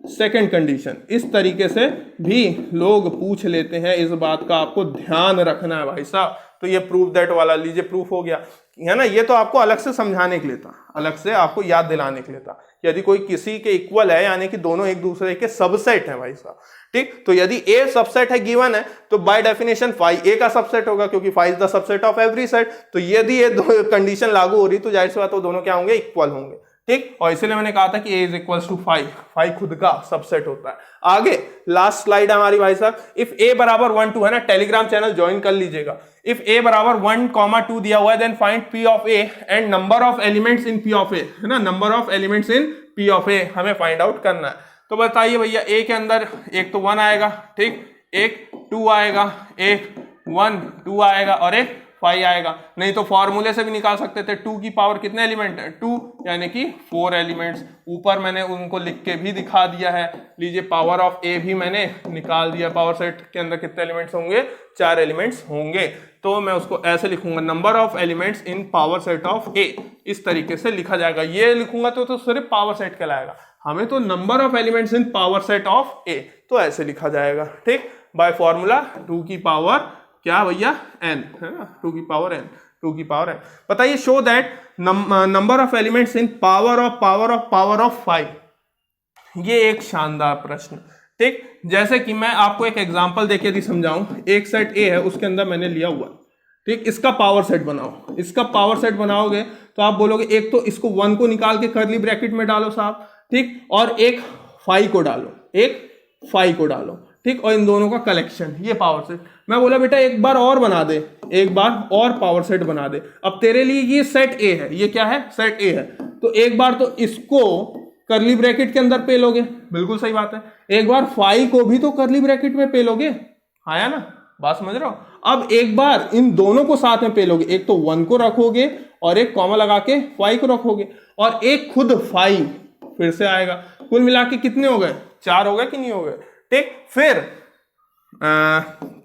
second condition. इस तरीके से भी लोग पूछ लेते हैं, इस बात का आपको ध्यान रखना है भाई साहब। तो ये प्रूफ दैट वाला लीजिए, प्रूफ हो गया है ना। ये तो आपको अलग से समझाने के लिए था, अलग से आपको याद दिलाने के लिए था। यदि कोई किसी के इक्वल है यानी कि दोनों एक दूसरे के सबसेट हैं भाई साहब, ठीक। तो यदि ए सबसेट है, गिवन है, तो बाय डेफिनेशन फाइव ए का सबसेट होगा, क्योंकि five is the subset of every set. तो यदि ये दो कंडीशन लागू हो रही तो जाहिर सी बात है दोनों क्या होंगे, इक्वल होंगे, ठीक। और इसलिए मैंने कहा था कि A is equals to five, five खुद का सबसेट होता है। आगे लास्ट स्लाइड हमारी भाई साहब, इफ ए बराबर 1 2 है ना, टेलीग्राम चैनल ज्वाइन कर लीजिएगा। इफ ए बराबर 1, 2 दिया हुआ है, then find P of A and number of elements in P of A, है ना, number of elements in P of A हमें फाइंड आउट करना है। तो बताइए भैया, ए के अंदर एक तो 1 आएगा, ठीक, एक 2 आएगा, एक 1 2 आएगा और एक 5 आएगा। नहीं तो फॉर्मूले से भी निकाल सकते थे, 2 की पावर कितने एलिमेंट है, 2 यानी कि 4 एलिमेंट्स। ऊपर मैंने उनको लिख के भी दिखा दिया है, लीजिए पावर ऑफ ए भी मैंने निकाल दिया, पावर सेट के अंदर कितने एलिमेंट्स होंगे, 4 एलिमेंट्स होंगे। तो मैं उसको ऐसे लिखूंगा, number of elements in power set of A, इस तरीके से लिखा जाएगा। ये लिखूंगा तो सिर्फ पावर सेट कहलाएगा, हमें तो number of elements in power set of A, तो ऐसे लिखा जाएगा, ठीक। बाय फॉर्मूला 2 की पावर क्या भैया, n, है ना, 2 की पावर n, 2 की पावर n। बताइए, show that number of elements in power of 5। ये एक शानदार प्रश्न, ठीक। जैसे कि मैं आपको एक एग्जांपल देके यदि समझाऊं, एक सेट ए है, उसके अंदर मैंने लिया हुआ, ठीक, इसका पावर सेट बनाओ। इसका पावर सेट बनाओगे तो आप बोलोगे एक तो इसको 1 को निकाल के कर्ली ब्रैकेट में डालो साहब, ठीक, और एक 5 को डालो, एक 5 को डालो, ठीक, और इन दोनों का कलेक्शन, ये पावर सेट। मैं बोला बेटा एक बार और बना दे, एक बार और पावर सेट बना दे। अब तेरे लिए ये सेट ए है, ये क्या है, सेट ए है, तो एक बार तो इसको कर्ली ब्रैकेट के अंदर पेलोगे, बिल्कुल सही बात है। एक बार 5 को भी तो कर्ली ब्रैकेट में पेलोगे, आया ना, बात समझ रहे हो। अब एक बार इन दोनों को साथ में पेलोगे, एक तो 1 को रखोगे और एक कॉमा लगा के 5 को रखोगे, और एक खुद 5 फिर से आएगा। कुल मिला के कितने हो गए, 4 हो गए कि नहीं हो गए, ठीक। फिर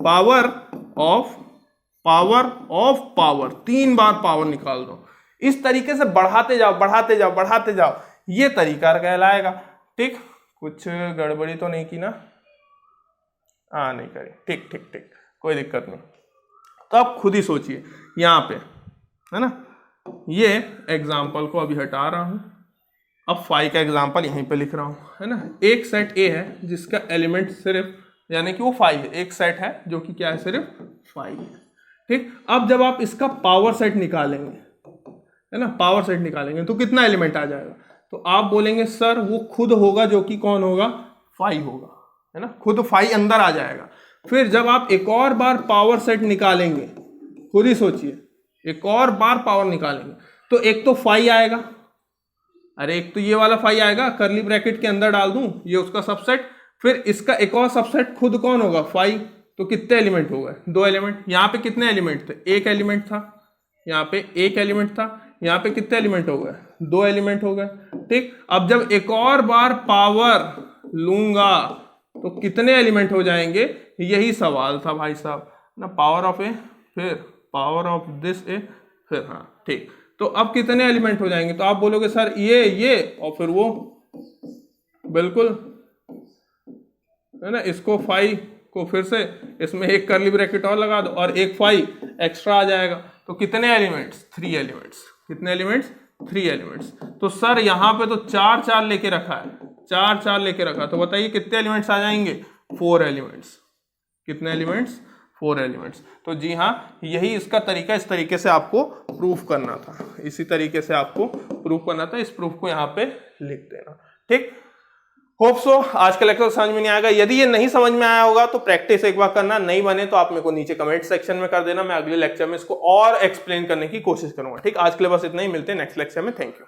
power of power 3 bar power निकाल दो। इस तरीके से बढ़ाते जाओ, ये तरीका कहलाएगा, ठीक। कुछ गड़बड़ी तो नहीं की ना, नहीं करी, ठीक, कोई दिक्कत नहीं। तो आप खुद ही सोचिए यहां पे, है ना, ये एग्जाम्पल को अभी हटा रहा हूं, अब 5 का एग्जाम्पल यहीं पे लिख रहा हूं, है ना। एक सेट ए है जिसका एलिमेंट सिर्फ यानी कि वो 5 है, एक सेट है जो कि क्या है, सिर्फ 5 है, ठीक। अब जब आप इसका पावर सेट निकालेंगे, है ना, पावर सेट निकालेंगे तो कितना एलिमेंट आ जाएगा, तो आप बोलेंगे सर वो खुद होगा जो कि कौन होगा, 5 होगा, है ना, खुद 5 अंदर आ जाएगा। फिर जब आप एक और बार पावर सेट निकालेंगे, खुद ही सोचिए, एक और बार पावर निकालेंगे तो एक तो 5 आएगा, अरे एक तो ये वाला 5 आएगा, कर्ली ब्रैकेट के अंदर डाल दूं, ये उसका सबसेट। फिर इसका एक और सबसेट खुद कौन होगा, 5, तो कितने एलिमेंट हो गए, 2 एलिमेंट। यहाँ पे कितने एलिमेंट थे, एक एलिमेंट था, यहाँ पे एक एलिमेंट था, यहाँ पे कितने एलिमेंट हो गए, 2 एलिमेंट हो गए, ठीक। अब जब एक और बार पावर लूंगा तो कितने एलिमेंट हो जाएंगे, यही सवाल था भाई साहब ना। पावर ऑफ ए, फिर पावर ऑफ दिस ए, फिर हाँ ठीक। तो अब कितने एलिमेंट हो जाएंगे, तो आप बोलोगे सर ये और फिर वो, बिल्कुल है ना। इसको 5 को फिर से इसमें एक कर्ली ब्रैकेट और लगा दो और एक 5 एक्स्ट्रा आ जाएगा। तो कितने एलिमेंट्स, 3 एलिमेंट्स। कितने एलिमेंट्स, 3 एलिमेंट्स। तो सर यहाँ पे तो 4 4 लेके रखा है, 4 4 लेके रखा, तो बताइए कितने एलिमेंट्स आ जाएंगे, 4 एलिमेंट्स। कितने एलिमेंट्स, 4 एलिमेंट्स। तो जी हाँ, यही इसका तरीका, इस तरीके से आपको प्रूफ करना था, इसी तरीके से आपको प्रूफ करना था। इस प्रूफ को यहाँ पे लिख देना, ठीक। होप सो आज का लेक्चर समझ में नहीं आएगा। यदि ये नहीं समझ में आया होगा तो प्रैक्टिस एक बार करना, नहीं बने तो आप मेरे को नीचे कमेंट सेक्शन में कर देना। मैं अगले लेक्चर में इसको और एक्सप्लेन करने की कोशिश करूंगा, ठीक। आज के लिए बस इतना ही, मिलते हैं नेक्स्ट लेक्चर में। Thank you.